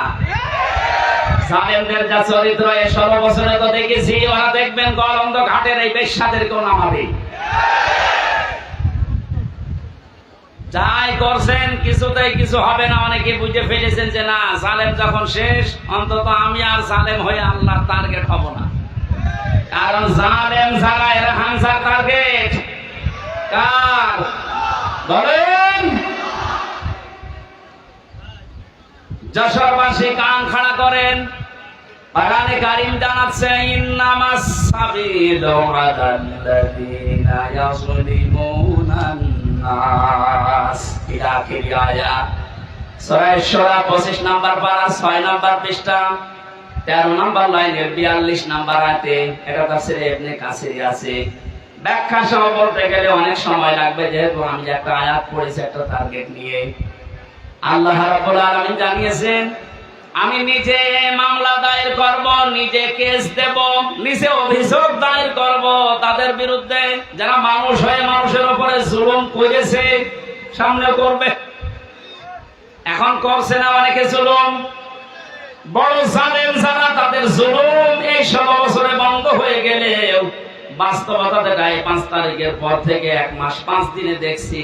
জালেমদের যা চরিত্র, 16 বছরে তো দেখেছি, ওরা দেখবেন গলন্দ ঘাটের এই বেশ্যাদেরকেও নামাবে। যাই করছেন কিছুতেই কিছু হবে না। অনেকে বুঝে ফেলেছেন যে না, জালেম যখন শেষ, অন্তত আমি আর জালেম হয়ে আল্লাহর টার্গেট হব না। কারণ জালেম যারা, এরা হামজার টার্গেট কার বলেন? যশোরবাসী কান খাড়া করেন। কোরআনে কারীম জানাচ্ছে, ইন্নামাস সাবিলু আলাল্লাযীনা ইয়াযলিমুনান নাস। ইলা আখির আয়াত। সূরা শুরা 25 নম্বর পারা, 6 নম্বর পৃষ্ঠা, 13 নম্বর লাইনের 42 নম্বর আয়াতে। এটা তাফসীরে ইবনে কাসির আছে। ব্যাখ্যা সহ বলতে গেলে অনেক সময় লাগবে, যেহেতু আমি একটা আয়াত পড়েছি একটা টার্গেট নিয়ে। আল্লাহ রাব্বুল আলামিন জানিয়েছেন, আমি নিজে মামলা দায়ের করব, নিজে কেস দেব, নিজে অভিযোগ দায়ের করব তাদের বিরুদ্ধে যারা মানুষ হয়ে মানুষের উপরে জুলুম করেছে। সামনে করবে, এখন করছে না অনেকে জুলুম। বড় জালেম যারা, তাদের জুলুম এই 16 বছরে বন্ধ হয়ে গেলেও বাস্তবতা দেখায় 5 তারিখের পর থেকে 1 মাস 5 দিনে দেখছি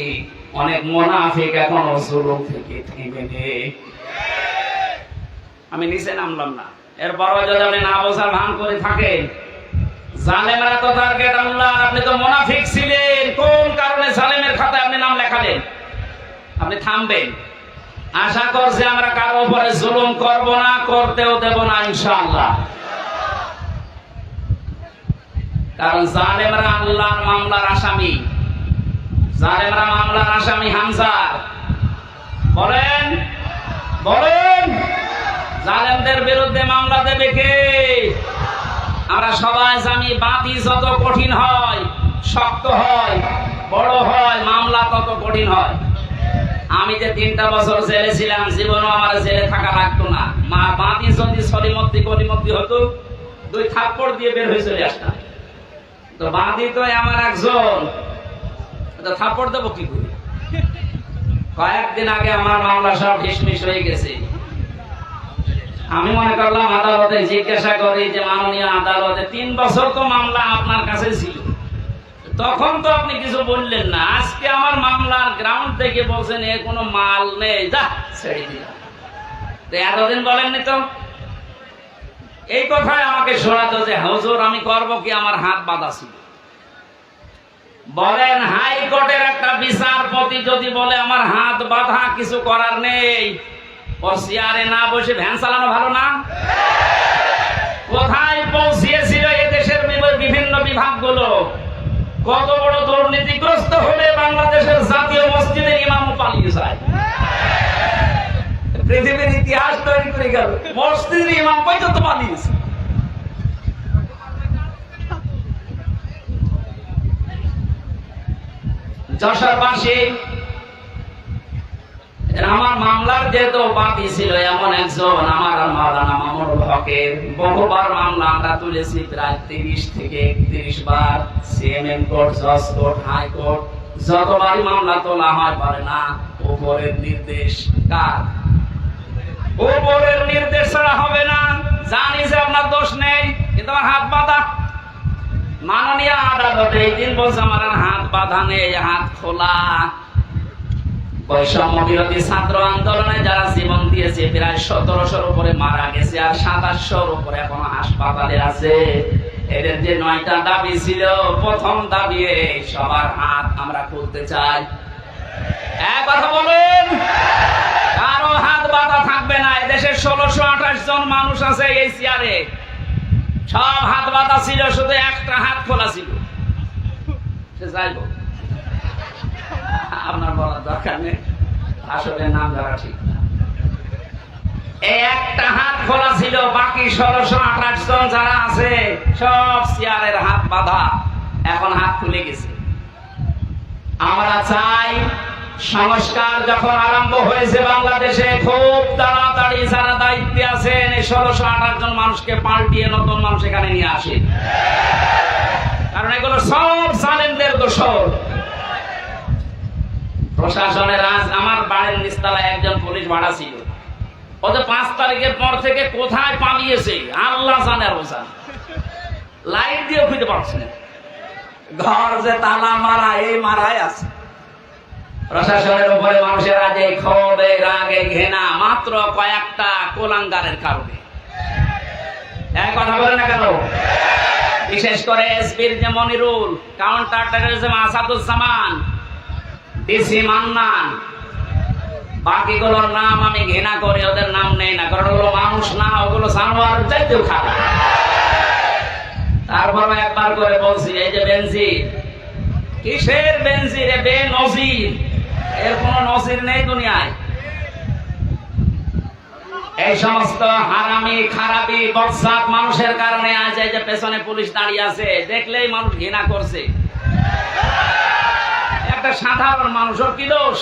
অনেক মুনাফিক এখনো জুলুম থেকে থেমে নেই। আমি নিচে নামলাম না, এরপরও যদি আপনি না বোঝার ভান করে থাকেন, জালেমরা তো টার্গেট আল্লাহ। আপনি তো মুনাফিক ছিলেন, কোন কারণে জালেমের খাতায় আপনি নাম লেখালেন? আপনি থামবেন। আশা করছি আমরা কারো উপরে জুলুম করব না, করতেও দেব না ইনশাআল্লাহ। কারণ জালেমরা আল্লাহর মামলার আসামি। জালেমরা মামলার আসামি হামজা। বলেন বলেন, জালেমদের বিরুদ্ধে মামলা দেবে কে? আমরা সবাই জানি, বাদী যত কঠিন হয়, শক্ত হয়, বড় হয়, মামলা তত কঠিন হয়। আমি যে 3টা বছর জেলে ছিলাম, জীবনও আমার জেলে থাকা লাগতো না। বাদী যদি সলিমতি কলিমতি হতো, 2 থাপ্পড় দিয়ে বের হয়ে চলে আসতাম। তো বাদী তো আমার একজন, থাপ্পড় দেবো কি করে? কয়েকদিন আগে আমার মামলা সব ঢিসমিস হয়ে গেছে। আমি মনে করলাম আদালতে জিজ্ঞাসা করি যে, মাননীয় আদালতে 3 বছর তো মামলা আপনার কাছে ছিল, তখন তো আপনি কিছু বললেন না। আজকে আমার মামলার গ্রাউন্ড থেকে বলছেন এ কোনো মাল নেই, যা ছেড়ে দিলাম। তো এতদিন বলেননি তো। এই কথাই আমাকে শোনাতো যে হুজুর আমি করব কি, আমার হাত বাঁধা ছিল। বলেন, হাইকোর্টের একটা বিচারপতি যদি বলে আমার হাত বাঁধা, কিছু করার নেই, ও চেয়ারে না বসে ভ্যান চালানো ভালো না? কোথায় পৌঁছিয়েছিল এদেশের বিভিন্ন বিভাগগুলো? কত বড় দুর্নীতিগ্রস্ত হলে বাংলাদেশের জাতীয় মসজিদের ইমামও পালিয়ে যায়। পৃথিবীর ইতিহাস তৈরি করে গেল, মসজিদের ইমাম পর্যন্ত পালিয়েছে। যশোরবাসী, আমার মামলার যেহেতু বাদী ছিল এমন একজন, আমার মাওলানা মামুনুল হকের বহুবার মামলা আমরা তুলেছি, প্রায় 30 থেকে 31 বার। সিএমএম কোর্ট, জজ কোর্ট, হাইকোর্ট, যতবারই মামলা তোলা হয় পারে না। উপরের নির্দেশ কার? উপরের নির্দেশ ছাড়া হবে না। জানি যে আপনার দোষ নেই, কিন্তু আমার হাত বাঁধা। মাননীয় আদালতে এই দিন বলছে আমার হাত বাঁধা নেই, হাত খোলা। বৈষম্য বিরোধী ছাত্র আন্দোলনে যারা জীবন দিয়েছে প্রায় 1700-র উপরে মারা গেছে, আর 2700-র উপরে এখনো হাসপাতালে আছে। এদের যে 9টা দাবি ছিল, প্রথম দাবি সবার হাত আমরা খুলতে চাই। এক কথা বলেন, কারো হাত বাঁধা থাকবে না। এদেশে 1628 জন মানুষ আছে এই চেয়ারে, সব হাত বাঁধা ছিল, শুধু একটা হাত খোলা ছিল। সে যাইব, আপনার বলার দরকার নেই, আসলে নাম ধরা ঠিক না। এই একটা হাত খোলা ছিল, বাকি 1628 জন যারা আছে সব চেয়ারের হাত বাঁধা, এখন হাত খুলে গেছে। আমরা চাই সংস্কার যখন আরম্ভ হয়েছে বাংলাদেশে, খুব তাড়াতাড়ি যারা দায়িত্বে আছেন এই 1628 জন মানুষকে পাল্টিয়ে নতুন মানুষ এখানে নিয়ে আসেন, কারণ এগুলো সব জালেমদের দোষর। প্রশাসনের আজ আমার বাড়ির নিচতলায় একজন পুলিশ ভাড়া ছিল, ওদের 5 তারিখের পর থেকে কোথায় পালিয়েছে আল্লাহ জানে, আর বোঝা লাইট দিয়ে খুঁজতে পারছে না, ঘর যে তালা মারা, এই মারাই আছে। প্রশাসনের উপরে মানুষের আজ এই ক্ষোভে, রাগে, ঘৃণা মাত্র কয়েকটা কোলাঙ্গারের কারণে। এক কথা বলে না কেন? বিশেষ করে এসপির যে Monirul, counter terrorism Asaduzzaman, DC Mannan, বাকিগুলোর নাম আমি ঘৃণা করি, ওদের নাম নেই না, কারণ ওগুলো মানুষ না, ওগুলো জানোয়ার চাইতেও খারাপ। তারপর একবার করে বলছি, এই যে বেনজির, কিসের বেনজির? বেনজির, এর কোন নজির নেই দুনিয়ায়। এই সমস্ত হারামি, খারাপি, বদসাত মানুষের কারণে আজ এই যে পেছনে পুলিশ দাঁড়িয়ে আছে, দেখলেই মানুষ ঘৃণা করছে। একটা সাধারণ মানুষের কি দোষ?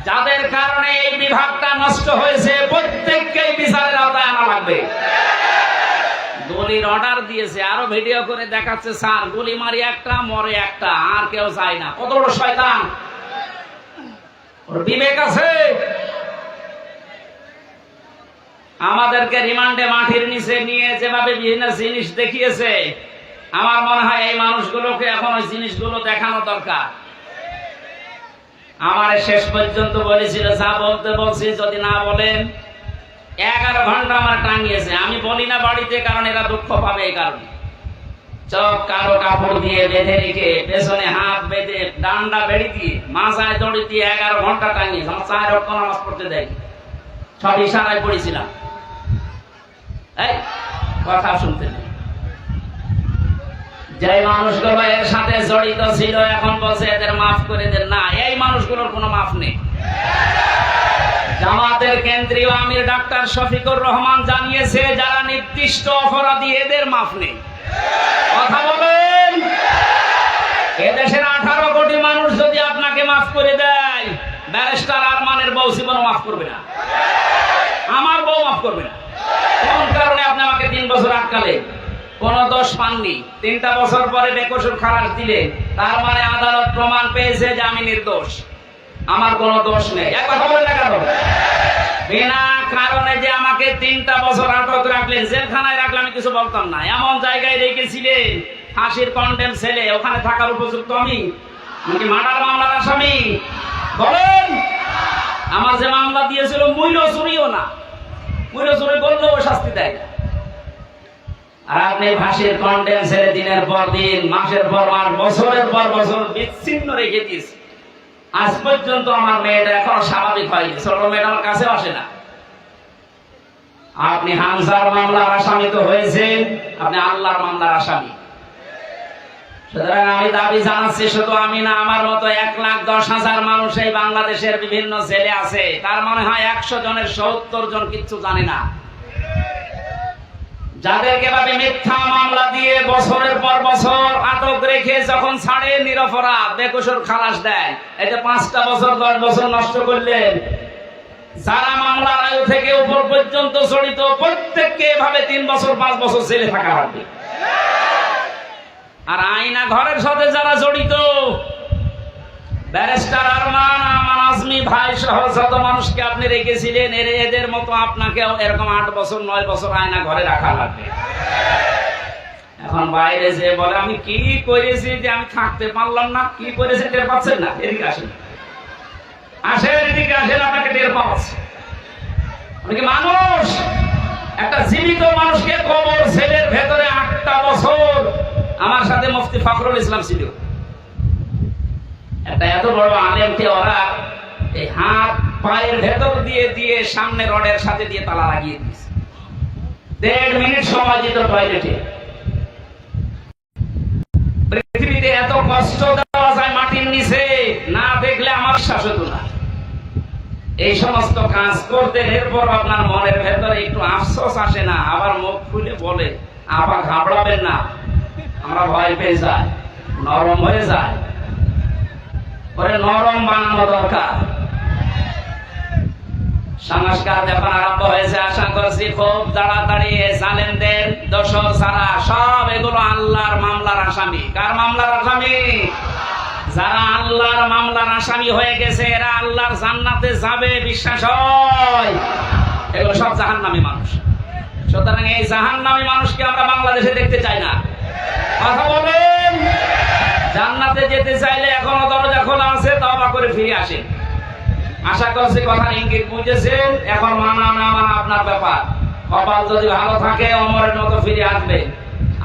যাদের কারণে এই বিভাগটা নষ্ট হয়েছে প্রত্যেককেই বিচারের আওতায় আনা লাগবে। গুলির অর্ডার দিয়েছে, আরো ভিডিও করে দেখাচ্ছে, স্যার গুলি মারি একটা, মরে একটা, আর কেউ চায় না। কত বড় শয়তান! ওর বিবেক আছে? আমাদেরকে রিমান্ডে মাটির নিচে নিয়ে যেভাবে বিভিন্ন জিনিস দেখিয়েছে, আমার মনে হয় এই মানুষগুলোকে এখন ওই জিনিসগুলো দেখানো দরকার। আমার শেষ পর্যন্ত বলেছিল, যা বলতে বলছি যদি না বলেন, 11 ঘন্টা আমার টাঙিয়েছে। আমি বলি না বাড়িতে, কারণ এরা দুঃখ পাবে এই কারণে। চোখ কালো কাপড় দিয়ে বেঁধে রেখে, পেছনে হাত বেঁধে, ডান্ডা বেড়ি দিয়ে, মাথায় দড়ি দিয়ে 11 ঘন্টা টাঙিয়েছে। আমার 4 রক্ত নামাজ পড়তে দেয়, সব ইশারায় পড়েছিলাম। এই কথা শুনতে নেই। যে মানুষগুলো এর সাথে জড়িত ছিল এখন বলছে এদের মাফ করে দেন। না, এই মানুষগুলোর কোনো মাফ নেই। জামাতের কেন্দ্রীয় আমির ডাক্তার শফিকুর রহমান জানিয়েছে, যারা নির্দিষ্ট অপরাধী এদের মাফ নেই। কথা বলেন, এদেশের 18 কোটি মানুষ যদি আপনাকে মাফ করে দেয়, ব্যারিস্টার আরমানের বউ জীবনও মাফ করবে না, আমার বউ মাফ করবে না। কোন কারণে আপনি আমাকে 3 বছর আটকালে? কোন দোষ পাননি, 3টা বছর পরে বেকসুর খালাস দিলে, তার মানে আদালত প্রমাণ পেয়েছে যে আমি নির্দোষ, আমার কোনো দোষ নেই। এক কথা বলেন না কেন? বিনা কারণে যে আমাকে 3টা বছর আটক রাখলেন, জেলখানায় রাখলে আমি কিছু বলতাম না। এমন জায়গায় রেখেছিলেন, ফাঁসির কন্ডেম ছেলে, ওখানে থাকার উপযুক্ত আমি? কি মার্ডার মামলার আসামি? বলেন। আমার যে মামলা দিয়েছিল মূল্য চুরিও না, মূল্য চুরি করলেও শাস্তি দেয় না। আর আপনি ফাঁসির কন্ডেম ছেলে দিনের পর দিন, মাসের পর মাস, বছরের পর বছর বিচ্ছিন্ন রেখে দিয়েছে। আজ পর্যন্ত আমার মেয়েটা এখনো স্বাভাবিক হয়নি, ছোট মেয়েটা আমার কাছেও আসে না। আপনি হামজার মামলার আসামি তো হয়েছেন, আপনি আল্লাহর মামলার আসামি। সুতরাং আমি দাবি জানাচ্ছি, শুধু আমি না, আমার মতো 1,10,000 মানুষ এই বাংলাদেশের বিভিন্ন জেলে আছে। তার মনে হয় 100 জনের 70 জন কিচ্ছু জানে না। যাদেরকে ভাবে মিথ্যা মামলা দিয়ে বছরের পর বছর আটক রেখে যখন ছাড়ে, নিরপরাধ বেকসুর খালাস দেয়। এই যে 5টা বছর 10 বছর নষ্ট করলেন। যারা মামলার আয়ু থেকে উপর পর্যন্ত জড়িত, প্রত্যেককে এভাবে 3 বছর 5 বছর জেলে থাকা হবে। আর আয়না ঘরের সাথে যারা জড়িত, ব্যারিস্টার আরমান, আমান আজমি ভাই সহ যত মানুষকে আপনি রেখেছিলেন, এদের মতো আপনাকেও এরকম 8 বছর 9 বছর আয়না ঘরে রাখা লাগবে। এখন বাইরে যে বলে আমি কি করেছি যে আমি থাকতে পারলাম না, কি করেছে টের পাচ্ছেন না? এদিকে আসেন, আসেন, এদিকে আসেন, আপনাকে টের পাচ্ছে। আপনি কি মানুষ? একটা জীবিত মানুষকে কবর ছেলের ভেতরে 8টা বছর। আমার সাথে মুফতি ফখরুল ইসলাম ছিল। একটা এত বড় আলেমকে ওরা এই হাত পায়ের ভেতর দিয়ে দিয়ে সামনে রডের সাথে দিয়ে তালা লাগিয়ে দিয়েছে। 1.5 মিনিট সময় দিত টয়লেটে। পৃথিবীতে এত কষ্ট দেওয়া যায় মাটির নিচে, না দেখলে আমার বিশ্বাস হতো না। এই সমস্ত কাজ করতে এরপর আপনার মনের ভেতরে একটু আফসোস আসে না? আবার মুখ খুলে বলে, আবার ঘাবড়াবেন না। আমরা ভয় পেয়ে যাই, নরম হয়ে যায়। পরে নরম বানানো দরকার। সংস্কার যখন আরম্ভ হয়েছে, আশা করছি খুব তাড়াতাড়ি জালেমদের দোষর ছাড়া সব এগুলো আল্লাহর মামলার আসামি। কার মামলার আসামি? যারা আল্লাহর মামলার আসামি হয়ে গেছে এরা আল্লাহর জান্নাতে যাবে, বিশ্বাস হয়? এগুলো সব জাহান্নামী মানুষ। সুতরাং এই জাহান্নামী মানুষকে আমরা বাংলাদেশে দেখতে চাই না। কথা বলেন। জান্নাতে যেতে চাইলে এখনো দরজা খোলা আছে, তওবা করে ফিরে আসেন। আশা করছি কথার ইঙ্গিত বুঝেছেন। এখন মানা না মানা আপনার ব্যাপার। কপাল যদি ভালো থাকে ওমরের মতো ফিরে আসবে,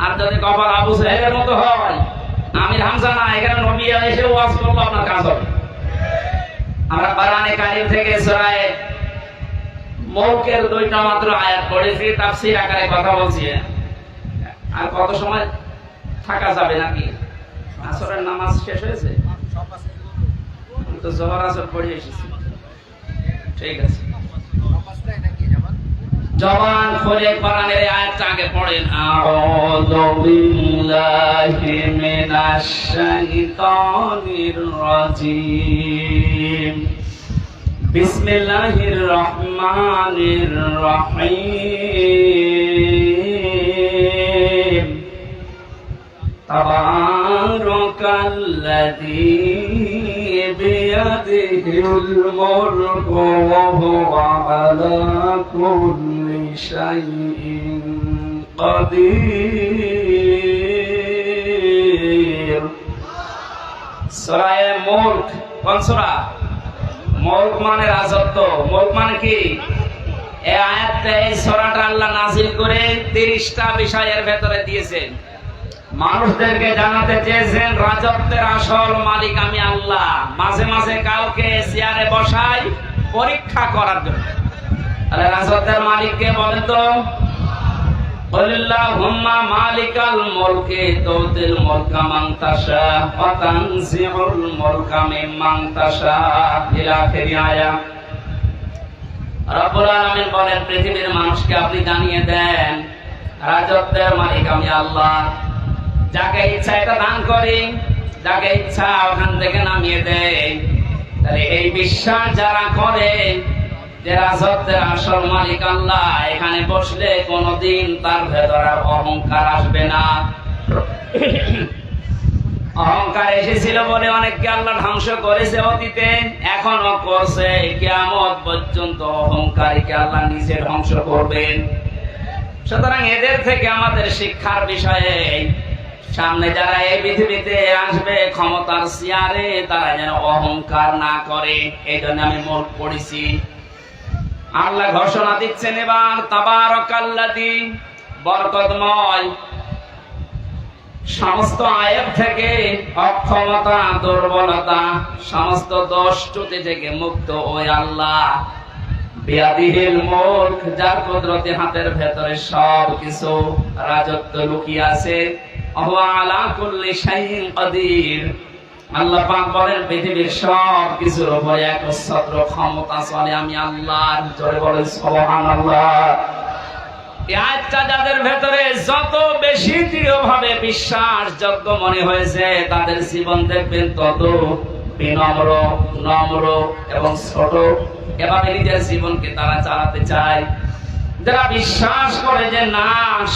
আর যদি কপাল আবু সাহেবের মতো হয়, আমির হামজা না, এখানে নবী এসে ওয়াজ করলো, আপনার কাজ হবে। আমরা কোরআনে কারীম থেকে সূরা মুলকের 2টা মাত্র আয়াত পড়েছি, তাফসীর আকারে কথা বলছি। আর কত সময় থাকা যাবে নাকি? আসরের নামাজ শেষ হয়েছে তো, জোহর আসর পড়ে এসেছি। ঠিক আছে, জবান খুলে কোরআনের আয়াতটা আগে পড়েন। আউযু বিল্লাহি মিনাশ শাইতানির রাজীম। বিসমিল্লাহির রহমানির রহিম। তাবারাকাল্লাযী বিয়াদিহিল মুলকু ওয়া হুয়া আলা কুল্লি শাইইন কাদির। সূরা মুলক কোন সূরা? মুলক মানে রাজত্ব। মুলক মানে কি? এই আয়াতে এই সূরাটা আল্লাহ নাযিল করে 30টা বিষয়ের ভেতরে দিয়েছেন। মানুষদেরকে জানাতে চেয়েছেন রাজত্বের আসল মালিক আমি আল্লাহ। মাঝে মাঝে কাউকে চেয়ারে বসাই পরীক্ষা করার জন্য। তাহলে রাজত্বের মালিক কে বলেন তো? কুলিল্লাহুম্মা মালিকাল মুলকি তুতিল মুলকা মান তাশা ওয়া তানজিউল মুলকা মিম্মান তাশা ইলা আখিরি আয়াত। রব্বুল আলামিন বলেন পৃথিবীর মানুষকে আপনি জানিয়ে দেন রাজত্বের মালিক আমি আল্লাহ। যাকে ইচ্ছা এটা দান করি, যাকে ইচ্ছা ওখান থেকে নামিয়ে দেয়। তাহলে এই বিশ্বাস যারা করে যে রাজত্বের আসল মালিক আল্লাহ, এখানে বসলে কোনদিন তার ভেতর আর অহংকার আসবে না। অহংকার এসেছিল বলে অনেককে আল্লাহ ধ্বংস করেছে অতীতে, এখনো করছে। কিয়ামত পর্যন্ত অহংকারীকে আল্লাহ নিজে ধ্বংস করবেন। সুতরাং এদের থেকে আমাদের শিক্ষার বিষয়ে সামনে যারা এই পৃথিবীতে আসবে ক্ষমতার চেয়ারে, তারা যেন অহংকার না করে। এই জন্য আমি মুলক পড়েছি। আল্লাহ ঘোষণা দিচ্ছেন এবার, তাবারাকাল্লাযী, বরকতময়, সমস্ত আয়াব থেকে, অক্ষমতা, দুর্বলতা, সমস্ত দোষ ত্রুটি থেকে মুক্ত ওই আল্লাহ। বিয়াদিহিল মুলক, যার কুদরতি হাতের ভেতরে সব কিছু রাজত্ব লুকিয়ে আছে। ওয়া আলা কুল্লি শাইইন কাদির। আল্লাহ পাক বলেন পৃথিবীর সব কিছুর উপরে একচ্ছত্র ক্ষমতা চলে আমি আল্লাহর। জোরে বলেন সুবহানাল্লাহ। এই আয়াতটা যাদের ভেতরে যত বেশি দৃঢ়ভাবে বিশ্বাসযোগ্য মনে হয়েছে, তাদের জীবন দেখবেন তত বিনম্র, নম্র এবং ছোট। এভাবে নিজের জীবনকে তারা চালাতে চায়। যারা বিশ্বাস করে যে না,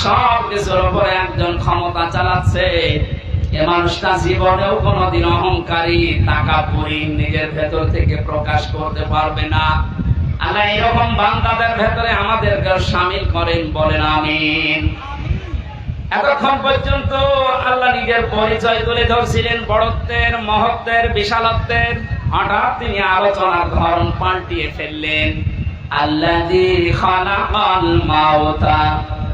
সব কিছুর উপরে একজন ক্ষমতা চালাচ্ছে, এ মানুষটা জীবনেও কোনোদিন অহংকারী, তাকাপুরি নিজের ভেতর থেকে প্রকাশ করতে পারবে না। আল্লাহ এরকম বান্দাদের ভেতরে আমাদেরকে শামিল করেন, বলেন আমিন। এতক্ষণ পর্যন্ত আল্লাহ নিজের পরিচয় তুলে ধরছিলেন, বড়ত্বের, মহত্বের, বিশালত্বের। হঠাৎ তিনি আলোচনার ধরন পাল্টিয়ে ফেললেন। আল্লাযী খালাকাল মাউতা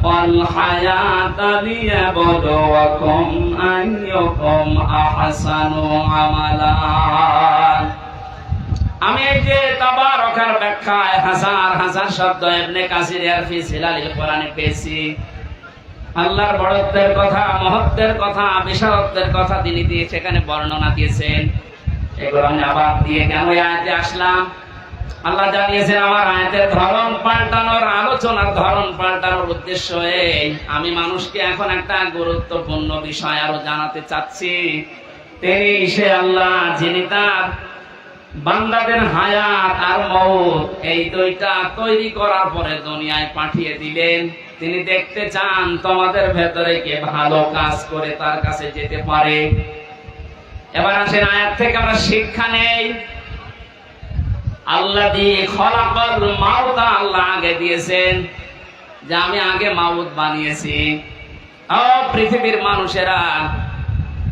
ওয়াল হায়াতা লিয়াবলুয়াকুম আইয়ুকুম আহসানু আমালা। আমি এই যে তাবারাকার ব্যাখ্যায় হাজার হাজার শব্দ ইবনে কাসির ফি সিলালিল কোরআনে পেয়েছি। আল্লাহর বড়ত্বের কথা, মহত্বের কথা, বিশালত্বের কথা তিনি দিয়ে সেখানে বর্ণনা দিয়েছেন। এগুলো আমি আবার দিয়ে কেন এই আয়াতে আসলাম? আল্লাহ জানিয়েছেন আমার আয়াতের ধরন পাল্টানোর, আলোচনার ধরন পাল্টানোর উদ্দেশ্য এই, আমি মানুষকে এখন একটা গুরুত্বপূর্ণ বিষয় আরো জানাতে চাচ্ছি। তিনি সে আল্লাহ যিনি তার বান্দাদের হায়াত আর মওত এই দুইটা তৈরি করার পরে দুনিয়ায় পাঠিয়ে দিলেন। তিনি দেখতে চান তোমাদের ভেতরে কে ভালো কাজ করে তার কাছে যেতে পারে। এবার আসেন আয়াত থেকে আমরা শিক্ষা নেই। আল্লাযী খালাকাল মাউতা, আল্লাহ আগে দিয়েছেন যে আমি আগে মাউত বানিয়েছি। ও পৃথিবীর মানুষেরা,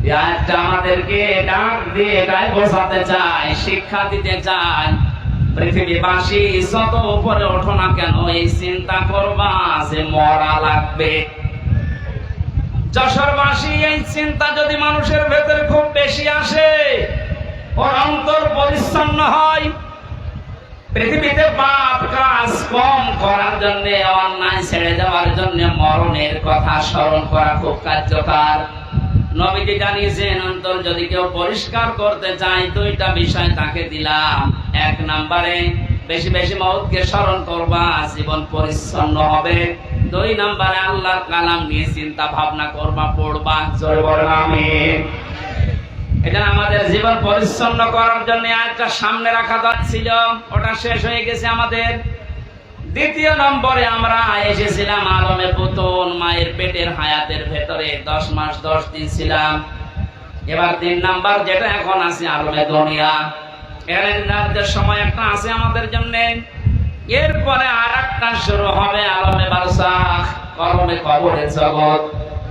এই আয়াতটা আমাদেরকে ডাক দিয়ে এটাই বোঝাতে চায়, শিক্ষা দিতে চায়, পৃথিবীবাসী যত উপরে ওঠো না কেন এই চিন্তা করবা যে মরা লাগবে। যশোরবাসী এই চিন্তা যদি মানুষের ভেতরে খুব বেশি আসে, ওর অন্তর পরিচ্ছন্ন হয়, পৃথিবীতে পাপ কাজ কম করার জন্য, অন্যায় ছেড়ে যাওয়ার জন্য মরণের কথা স্মরণ করা খুব কার্যকর। নবীজি জানিয়েছেন অন্তর যদি কেউ পরিষ্কার করতে চায় দুইটা বিষয় তাকে দিলাম। এক নম্বরে বেশি বেশি মওতকে স্মরণ করবা, জীবন পরিচ্ছন্ন হবে। দুই নম্বরে আল্লাহর কালাম নিয়ে চিন্তা ভাবনা করবা, পড়বা। জোরে বলেন আমিন। এটা আমাদের জীবন পরিচ্ছন্ন করার জন্য আরেকটা সামনে রাখা ছিল, ওটা শেষ হয়ে গেছে আমাদের। দ্বিতীয় নম্বরে আমরা এসেছিলাম আলমে পুতুন, মায়ের পেটের হায়াতের ভেতরে 10 মাস 10 দিন ছিলাম। এবার 3 নাম্বার যেটা এখন আছে আলমে দুনিয়া, এর নির্ধারিত সময় একটা আছে আমাদের জন্য। এরপরে আরেকটা শুরু হবে আলমে বারজাখ, কলমে কবরের জগৎ।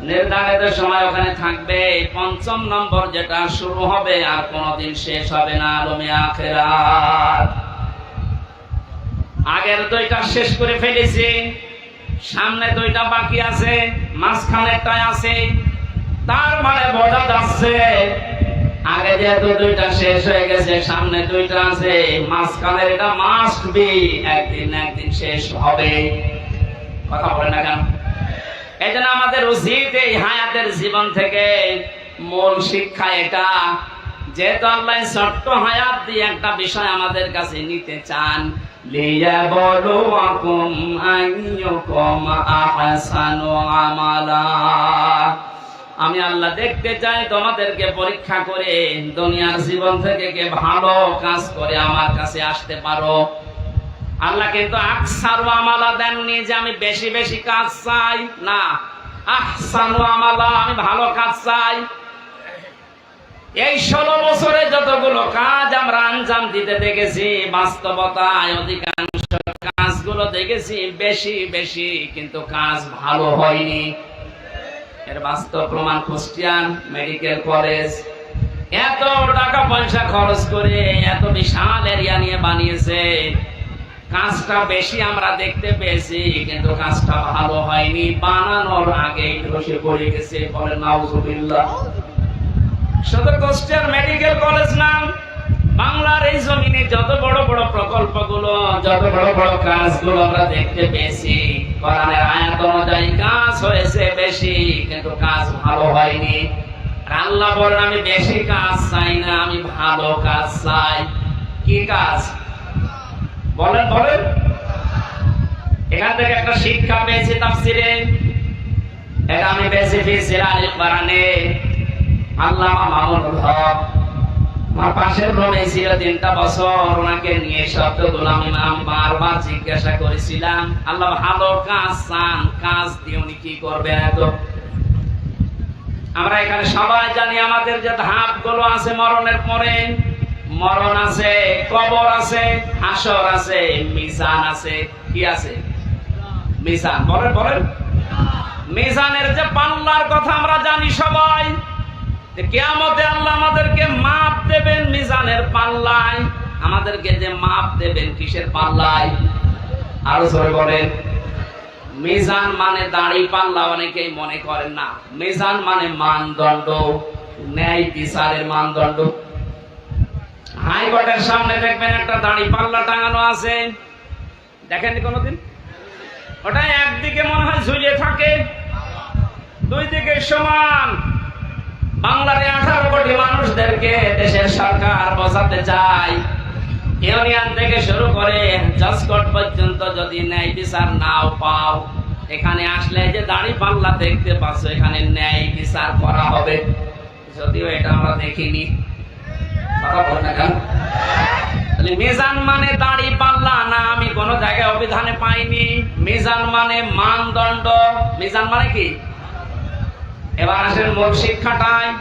নির্ধারিত সময় ওখানে থাকবে। 5ম নম্বর যেটা শুরু হবে আর কোনদিন শেষ হবে না, আলমে আখিরাত। আগের দুইটা শেষ করে ফেলেছি, সামনে দুইটা বাকি আছে, মাঝখানেরটা আছে। তার মানে বোঝা যাচ্ছে আগে যেহেতু দুইটা শেষ হয়ে গেছে, সামনে দুইটা আছে, মাঝখানের এটা মাস্ট বি একদিন না একদিন শেষ হবে। কথা বলে না কেন? এই জন্য আমাদের উচিত এই হায়াতের জীবন থেকে মূল শিক্ষা এটা, যেহেতু আল্লাহ ছোট্ট হায়াত দিয়ে একটা বিষয় আমাদের কাছে নিতে চান, লিয়াবলুয়াকুম আইয়ুকুম আহসানু আমালা। আমি আল্লাহ দেখতে চাই তোমাদেরকে পরীক্ষা করে দুনিয়ার জীবন থেকে কে ভালো কাজ করে আমার কাছে আসতে পারো। আল্লাহ কিন্তু আকসারু আমালা দেননি যে আমি বেশি বেশি কাজ চাই, না, আহসানু আমালা, আমি ভালো কাজ চাই। এই 16 বছরে যতগুলো কাজ আমরা আঞ্জাম দিতে দেখেছি, বাস্তবতায় অধিকাংশ কাজগুলো দেখেছি বেশি বেশি, কিন্তু কাজ ভালো হয়নি। এর বাস্তব প্রমাণ কুষ্টিয়ান মেডিকেল কলেজ এত টাকা পয়সা খরচ করে এত বিশাল এরিয়া নিয়ে বানিয়েছে, কাজটা বেশি আমরা দেখতে পেয়েছি কিন্তু কাজটা ভালো হয়নি। বানানোর আগেই ধসে পড়ে গেছে। বলেন নাউজুবিল্লাহ। সদর কুষ্টিয়ার মেডিকেল কলেজ নাম, বাংলার এই জমিনে যত বড় বড় প্রকল্পগুলো, যত বড় বড় কাজগুলো আমরা দেখতে পেয়েছি, কোরআনের আয়াত অনুযায়ী কাজ হয়েছে বেশি কিন্তু কাজ ভালো হয়নি। আর আল্লাহ বলেন আমি বেশি কাজ চাই না, আমি ভালো কাজ চাই। কি কাজ বলেন বলেন? এখান থেকে একটা শিক্ষা পেয়েছি তাফসিরে, এটা আমি পেয়েছি ফি সিলালিল কোরআনে। আল্লাহ মামুনুল হক আমার পাশের রুমে ছিল 3টা বছর, ওনাকে নিয়ে শব্দগুলো আমি বারবার জিজ্ঞাসা করেছিলাম, আল্লাহ ভালো কাজ চান, কাজ দিয়ে উনি কি করবেন? এত আমরা এখানে সবাই জানি আমাদের যে ধাপগুলো আছে, মরণের পরে মরণ আছে, কবর আছে, হাসর আছে, মিজান আছে। কি আছে? মিজান। বলেন বলেন। মিজানের যে পাল্লার কথা আমরা জানি সবাই, কিয়ামতে আল্লাহ আমাদেরকে মাপ দেবেন মিজানের পাল্লায়। আমাদেরকে যে মাপ দেবেন কিসের পাল্লায়? আরো জোরে বলেন। মিজান মানে দাড়ি পাল্লা অনেকেই মনে করেন না, মিজান মানে মানদণ্ড, ন্যায় বিচারের মানদণ্ড। হাইকোর্টের সামনে দেখবেন একটা দাড়ি পাল্লা টাঙানো আছে, দেখেননি কোনোদিন? ওটা একদিকে মনে হয় ঝুলিয়ে থাকে, দুই দিকে সমান। বাংলার 18 কোটি মানুষদেরকে দেশের সরকার বোঝাতে চায়, ইউনিয়ন থেকে শুরু করে জজকোর্ট পর্যন্ত যদি ন্যায় বিচার নাও পাও, এখানে আসলে যে দাড়ি পাল্লা দেখতে পাচ্ছ, এখানে ন্যায় বিচার করা হবে। যদিও এটা আমরা দেখিনি, কথা বল না কেন? মিজান মানে দাড়ি পাল্লা না, আমি কোন জায়গায় অভিধানে পাইনি। মিজান মানে মানদণ্ড। মিজান মানে কি? এবার আসেন মূল শিক্ষাটায়।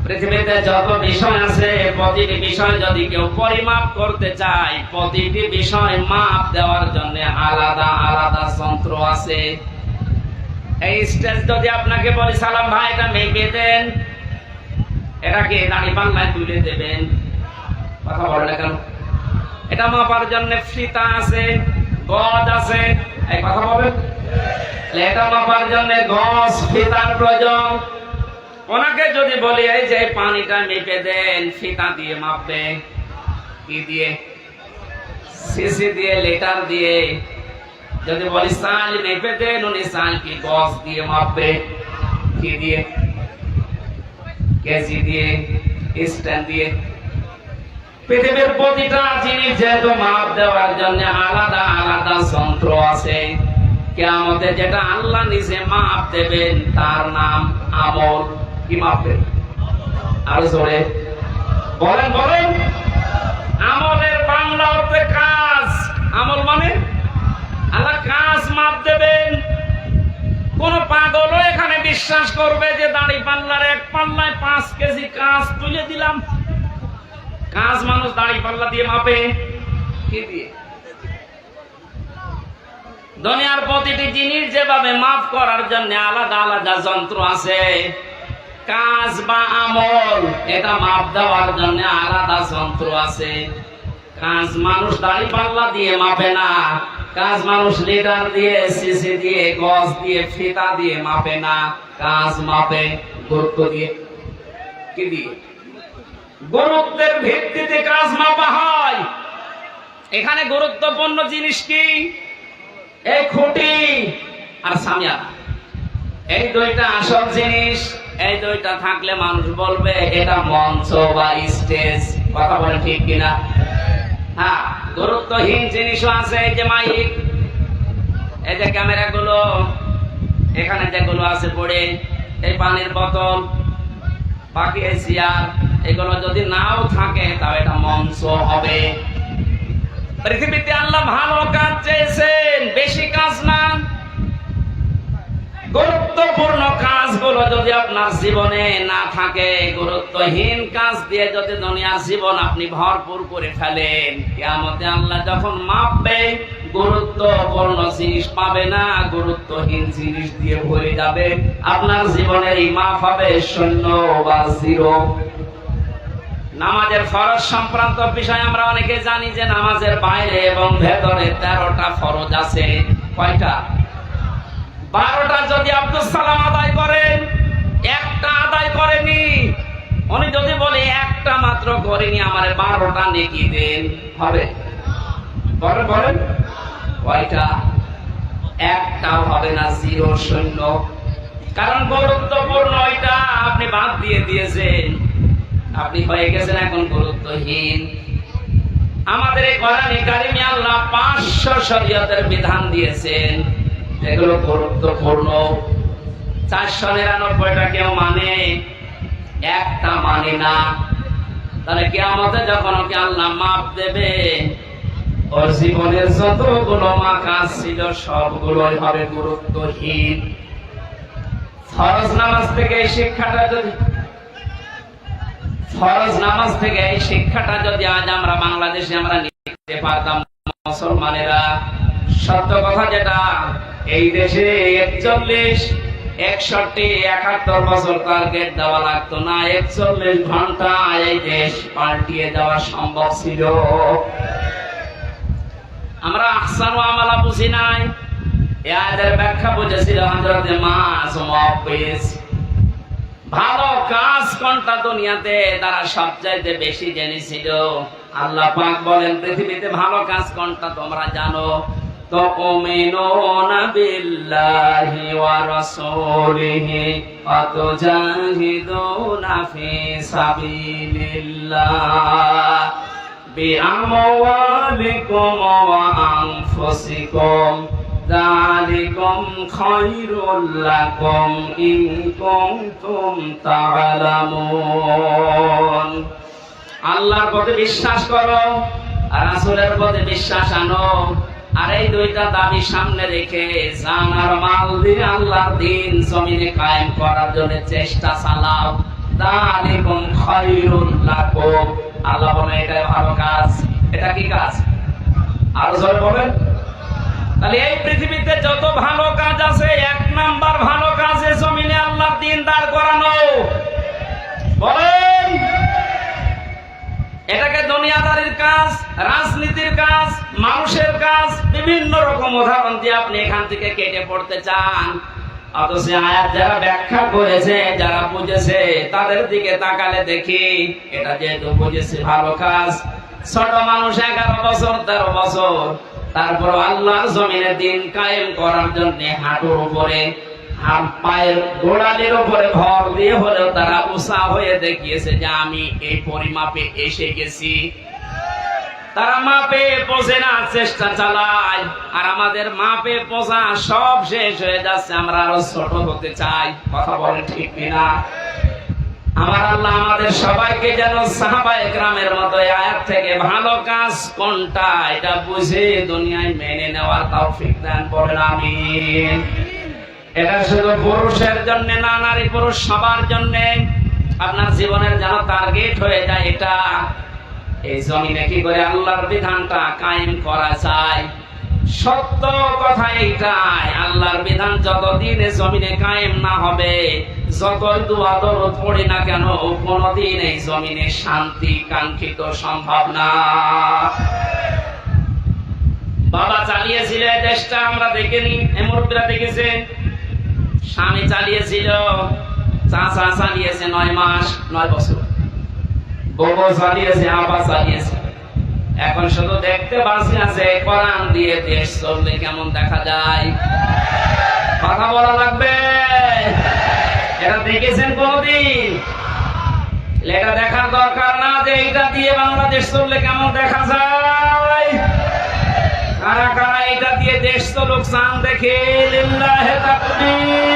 পৃথিবীতে যত বিষয় আছে, প্রতিটি বিষয় যদি কেউ পরিমাপ করতে চায়, প্রতিটি বিষয় মাপ দেওয়ার জন্য আলাদা আলাদা যন্ত্র আছে। এই স্টেজ যদি আপনাকে বলি, সালাম ভাই এটা মেপে দেন, এটাকে দাড়ি পাল্লায় তুলে দেবেন, কথা বলে না কেন? এটা মাপার জন্য ফিতা আছে, গজ আছে, এই কথা বলেন। এটা মাপার জন্য গজ, ফিতার প্রয়োজন। ওনাকে যদি বলি এই যে পানিটা মেপে দেন, ফিতা দিয়ে মাপবে, কি দিয়ে? সিসি দিয়ে, লিটার দিয়ে। যদি বলি চাল মেপে দেন, উনি চাল কি গজ দিয়ে মাপবে, কি দিয়ে? কেজি দিয়ে, স্ট্যান্ড দিয়ে। পৃথিবীর প্রতিটা জিনিস যেহেতু মাপ দেওয়ার জন্য আলাদা আলাদা যন্ত্র আছে, কিয়ামতে যেটা আল্লাহ নিজে মাপ দেবেন তার নাম আমল। কি মাপবেন? আরো জোরে বলেন বলেন। আমলের বাংলা অর্থে কাজ। আমল মানে আল্লাহ কাজ মাপ দেবেন। কোন পাগলও এখানে বিশ্বাস করবে যে দাড়ি পাল্লার এক পাল্লায় 5 কেজি কাজ তুলে দিলাম? কাজ মানুষ দাড়ি পাল্লা দিয়ে মাপে, কি দিয়ে? দুনিয়ার প্রতিটি জিনিস যেভাবে মাপ করার জন্য আলাদা আলাদা যন্ত্র আছে, কাজ বা আমল এটা মাপ দেওয়ার জন্য আলাদা যন্ত্র আছে। কাজ মানুষ দাড়ি পাল্লা দিয়ে মাপে না, কাজ মানুষ লিটার দিয়ে, সিসি দিয়ে, গজ দিয়ে, ফিতা দিয়ে মাপে না। কাজ মাপে গুরুত্ব দিয়ে। কি দিয়ে? গুরুত্বের ভিত্তিতে কাজ মাপা হয়। এখানে গুরুত্বপূর্ণ জিনিস কি? এই খুঁটি আর সামিয়ানা, এই দুইটা আসল জিনিস। এই দুইটা থাকলে মানুষ বলবে এটা মঞ্চ বা স্টেজ, কথা বলে ঠিক কিনা? হ্যাঁ, গুরুত্বহীন জিনিসও আছে। এই যে মাইক, এই যে ক্যামেরা গুলো, এখানে যেগুলো আছে পড়ে, এই পানির বোতল, বাকি এই চেয়ার, এগুলো যদি নাও থাকে তাও এটা মঞ্চ হবে। পৃথিবীতে আল্লাহ ভালো কাজ চেয়েছেন, বেশি কাজ না। গুরুত্বপূর্ণ কাজগুলো যদি আপনার জীবনে না থাকে, গুরুত্বহীন কাজ দিয়ে যদি দুনিয়ার জীবন আপনি ভরপুর করে ফেলেন, কিয়ামতে আল্লাহ যখন মাপবে, গুরুত্বপূর্ণ জিনিস পাবে না, গুরুত্বহীন জিনিস দিয়ে ভরে যাবে। আপনার জীবনের এই মাপ হবে শূন্য বা জিরো। নামাজের ফরজ সংক্রান্ত বিষয় আমরা অনেকে জানি যে নামাজের বাইরে এবং ভেতরে 13টা ফরজ আছে। কয়টা? 12টা যদি আব্দুল সালাম আদায় করেন, একটা আদায় করেনি। উনি যদি বলে একটা মাত্র করেনি, আমার 12টা নেকি দেন, হবে? বলেন বলেন, কয়টা? একটাও হবে না, জিরো, শূন্য। কারণ গুরুত্বপূর্ণ ওইটা আপনি বাদ দিয়ে দিয়েছেন, আপনি হয়ে গেছেন এখন গুরুত্বহীন। আমাদের এই কোরআনে কারিমে আল্লাহ 500 শরীয়তের বিধান দিয়েছেন, এগুলো গুরুত্বপূর্ণ। 499টা কেউ মানে, একটা মানে না। তাহলে কিয়ামতে যখন ওকে আল্লাহ মাপ দেবে, ওর জীবনের যতগুলো কাজ ছিল সবগুলোই হবে গুরুত্বহীন। ফরজ নামাজ থেকে এই শিক্ষাটা যদি আজ আমরা বাংলাদেশে আমরা নিতে পারতাম, মুসলমানেরা, সত্য কথা যেটা, এই দেশে 41, 61, 71 বছর টার্গেট দেওয়া লাগতো না। 41 ঘন্টা এই দেশ পাল্টিয়ে দেওয়া সম্ভব ছিল। আমরা আহসানু আমালা বুঝি নাই। এই আয়াতের ব্যাখ্যা বুঝেছিল হযরত মাসুম ওয়াকিস। ভালো কাজ কোনটা দুনিয়াতে তারা সবচাইতে বেশি জেনেছিল। আল্লাহ পাক বলেন পৃথিবীতে ভালো কাজ কোনটা তোমরা জানো? তুমিনুনা বিল্লাহি ওয়া রাসূলিহি ওয়া তুজাহিদুনা ফি সাবিলিল্লাহ বিআমওয়ালিকুম ওয়া আনফুসিকুম যালিকুম খায়রুল লাকুম ইন কুনতুম তা'লামুন। আল্লাহর প্রতি বিশ্বাস করো আর রাসূলের প্রতি বিশ্বাস আনো। আর এই দুইটা দাবি সামনে রেখে জান আর মাল দিয়ে আল্লাহর দ্বীন জমিনে কায়েম করার জন্য চেষ্টা চালাও। যালিকুম খায়রুল লাকুম। আল্লাহ বলেন এটা ভালো কাজ। এটা কি কাজ? আরো জোরে বলেন। তাহলে এই পৃথিবীতে যত ভালো কাজ আছে, এক নাম্বার ভালো কাজে জমিনে আল্লাহর দ্বীন দাঁড় করানো। বলেন এটাকে দুনিয়াদারির কাজ, রাজনীতির কাজ, মানুষের কাজ, বিভিন্ন রকম উদাহরণ দিয়ে আপনি এখান থেকে কেটে পড়তে চান। অথচ আয়াত যারা ব্যাখ্যা করেছে, যারা বুঝেছে, তাদের দিকে তাকালে দেখি এটা যেহেতু বুঝেছে ভালো কাজ। ছোট মানুষ 11 বছর 13 বছর, তারপর আল্লাহর জমিনে দ্বীন কায়েম করার জন্য হাঁটুর উপরে পায়ের গোড়ালির উপরে ভর দিয়ে হলেও তারা উষা হয়ে দেখিয়েছে যে আমি এই পরিমাপে এসে গেছি। তারা মাপে পৌঁছে না চেষ্টা চালায়, আর আমাদের মাপে পৌঁছা সব শেষ হয়ে যাচ্ছে। আমরা আরো ছোট হতে চাই। কথা বলেন ঠিক কিনা? আমার আল্লাহ আমাদের সবাইকে যেন সাহাবায়ে কেরামের মতো আয়াত থেকে ভালো কাজ কোনটা এটা বুঝে দুনিয়ায় মেনে নেওয়ার তৌফিক দান করেন। আমিন। এটা শুধু পুরুষের জন্য না, নারী পুরুষ সবার জন্য। আপনার জীবনের যেন টার্গেট হয়ে যায় এটা, এই জমিনে কি করে আল্লাহর বিধানটা কায়েম করা যায়। সত্য কথা এইটাই, আল্লাহর বিধান যতদিন এই জমিনে কায়েম না হবে, যতই দোয়া দরুদ পড়ি না কেন, কোনদিন এই জমিনে শান্তি কাঙ্ক্ষিত সম্ভব না। বাবা চালিয়েছিল এই দেশটা, আমরা দেখিনি, এই মুরব্বীরা দেখেছে। স্বামী চালিয়েছিল, চাচা চালিয়েছে 9 মাস 9 বছর, বউ চালিয়েছে, আপা চালিয়েছে। এখন শুধু দেখতে বাকি আছে কোরআন দিয়ে দেশ চললে কেমন দেখা যায়। কথা বলা লাগবে। এটা দেখেছেন কোনদিন? এটা দেখার দরকার না যে এটা দিয়ে বাংলাদেশ চললে কেমন দেখা যায়। কারা কারা এটা দিয়ে দেশ চলুক চান দেখে? লিল্লাহে তাকবীর।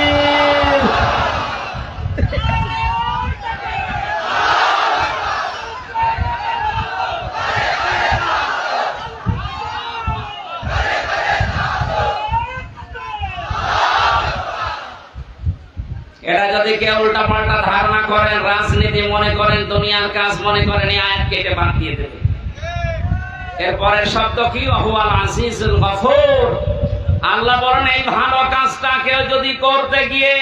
এটা যদি কেউ উল্টা পাল্টা ধারণা করেন, রাজনীতি মনে করেন, দুনিয়ার কাজ মনে করেন, এই আয়াত কেটে বাদ দিয়ে দেবে। এরপরের শব্দ কি? ওয়াহুয়াল আজিজুল গফুর। আল্লাহ বলেন এই ভালো কাজটা কেউ যদি করতে গিয়ে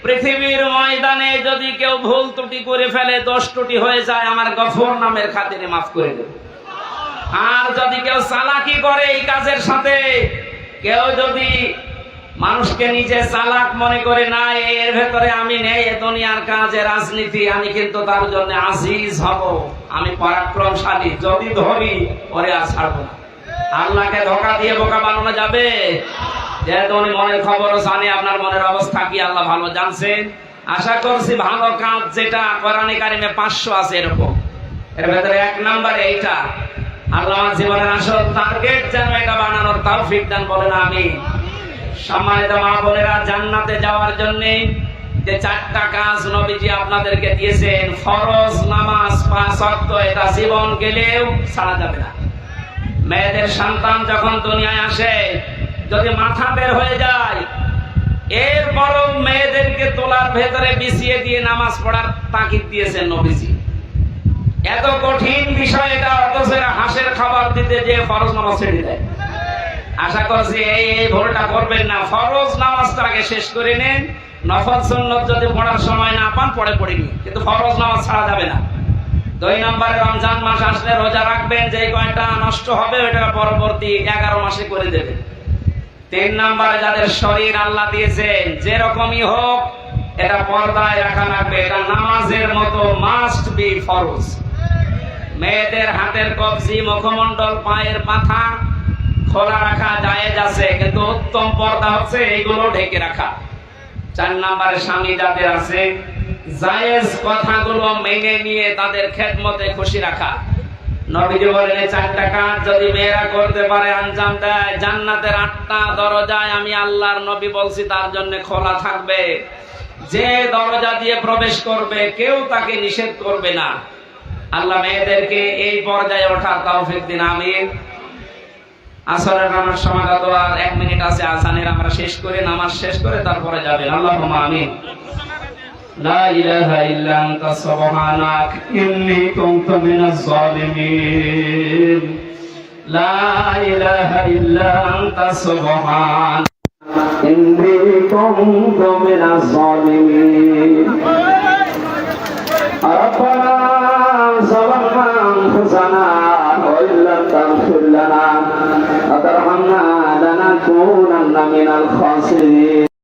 পৃথিবীর ময়দানে যদি কেউ ভুল ত্রুটি করে ফেলে, দোষ ত্রুটি হয়ে যায়, আমার গফুর নামের খাতিরে মাফ করে দেবে। আর যদি কেউ চালাকি করে এই কাজের সাথে, কেউ যদি মানুষকে নিজে চালাক মনে করে, না এর ভেতরে আমি নেই, এ দুনিয়ার কাজে রাজনীতি, আমি কিন্তু তার জন্য আজিজ হব, আমি পরাক্রমশালী, যদি ধরি ওরে আর ছাড়বো না। আল্লাহকে ধোঁকা দিয়ে বোকা বানানো যাবে? যেহেতু উনি মনের খবরও জানে, আপনার মনের অবস্থা কি আল্লাহ ভালো জানছেন। আশা করছি ভালো কাজ যেটা কোরআনে কারিমে 500 আছে এরকম, এর ভেতরে 1 নাম্বার এইটা। আল্লাহ আমার জীবনের আসল টার্গেট যেন এটা বানানোর তৌফিক দান বলেন আমিন। সম্মানিত মা বোনেরা, জান্নাতে যাওয়ার জন্য যে 4টা কাজ নবীজি আপনাদেরকে দিয়েছেন, ফরজ নামাজ 5 ওয়াক্ত, এটা জীবন গেলেও ছাড়া যাবে না। মেয়েদের সন্তান যখন দুনিয়ায় আসে, যদি মাথা বের হয়ে যায়, এর বরং মেয়েদেরকে তোলার ভেতরে বিছিয়ে দিয়ে নামাজ পড়ার তাকিদ দিয়েছেন নবীজি। এত কঠিন বিষয় এটা, অথচ হাঁসের খাবার দিতে যে ফরজ নামাজ ছেড়ে দেয়। আশা করছি এই ভুলটা করবেন না। ফরজ নামাজটা আগে শেষ করে নেন, নফল সুন্নত যদি পড়ার সময় না পান পড়ে পড়িনি, কিন্তু ফরজ নামাজ ছাড়া যাবে না। 2 নম্বরে রমজান মাস আসলে রোজা রাখবেন, যে কয়টা নষ্ট হবে ওইটা পরবর্তী 11 মাসে করে দেবেন। 3 নম্বরে যাদের শরীর আল্লাহ দিয়েছেন যেরকমই হোক এটা পর্দায় রাখা লাগবে, এটা নামাজের মতো মাস্ট বি ফরজ। মেয়েদের হাতের কবজি, মুখমণ্ডল, পায়ের পাতা খোলা রাখা জায়েজ আছে, কিন্তু উত্তম পর্দা হচ্ছে এইগুলো ঢেকে রাখা। 4 নম্বরে স্বামী যাদের আছে জায়েজ কথাগুলো মেনে নিয়ে তাদের খেদমতে খুশি রাখা। নবীজি বলেন এই 4টা কাজ যদি মেয়েরা করতে পারে, আঞ্জাম দেয়, জান্নাতের 8টা দরজায় আমি আল্লাহর নবী বলছি তার জন্য খোলা থাকবে। যে দরজা দিয়ে প্রবেশ করবে কেউ তাকে নিষেধ করবে না। আল্লাহ মেয়েদেরকে এই পর্যায়ে ওঠার তৌফিক দিন, আমিন। আসরের নামাজ সমাগত, আর 1 মিনিট আছে আযানের, আমরা শেষ করে নামাজ শেষ করে তারপরে যাবেন। আল্লাহুম্মা আমিন। লা ইলাহা ইল্লা আনতা সুবহানাক ইন্নী কুনতু মিনাজ জালিমিন। লা ইলাহা ইল্লা আনতা সুবহানাক ইন্নী কুনতু মিনাজ জালিমিন। ربنا ظلمنا أنفسنا وإن لم تغفر لنا وترحمنا لنكونن من الخاسرين.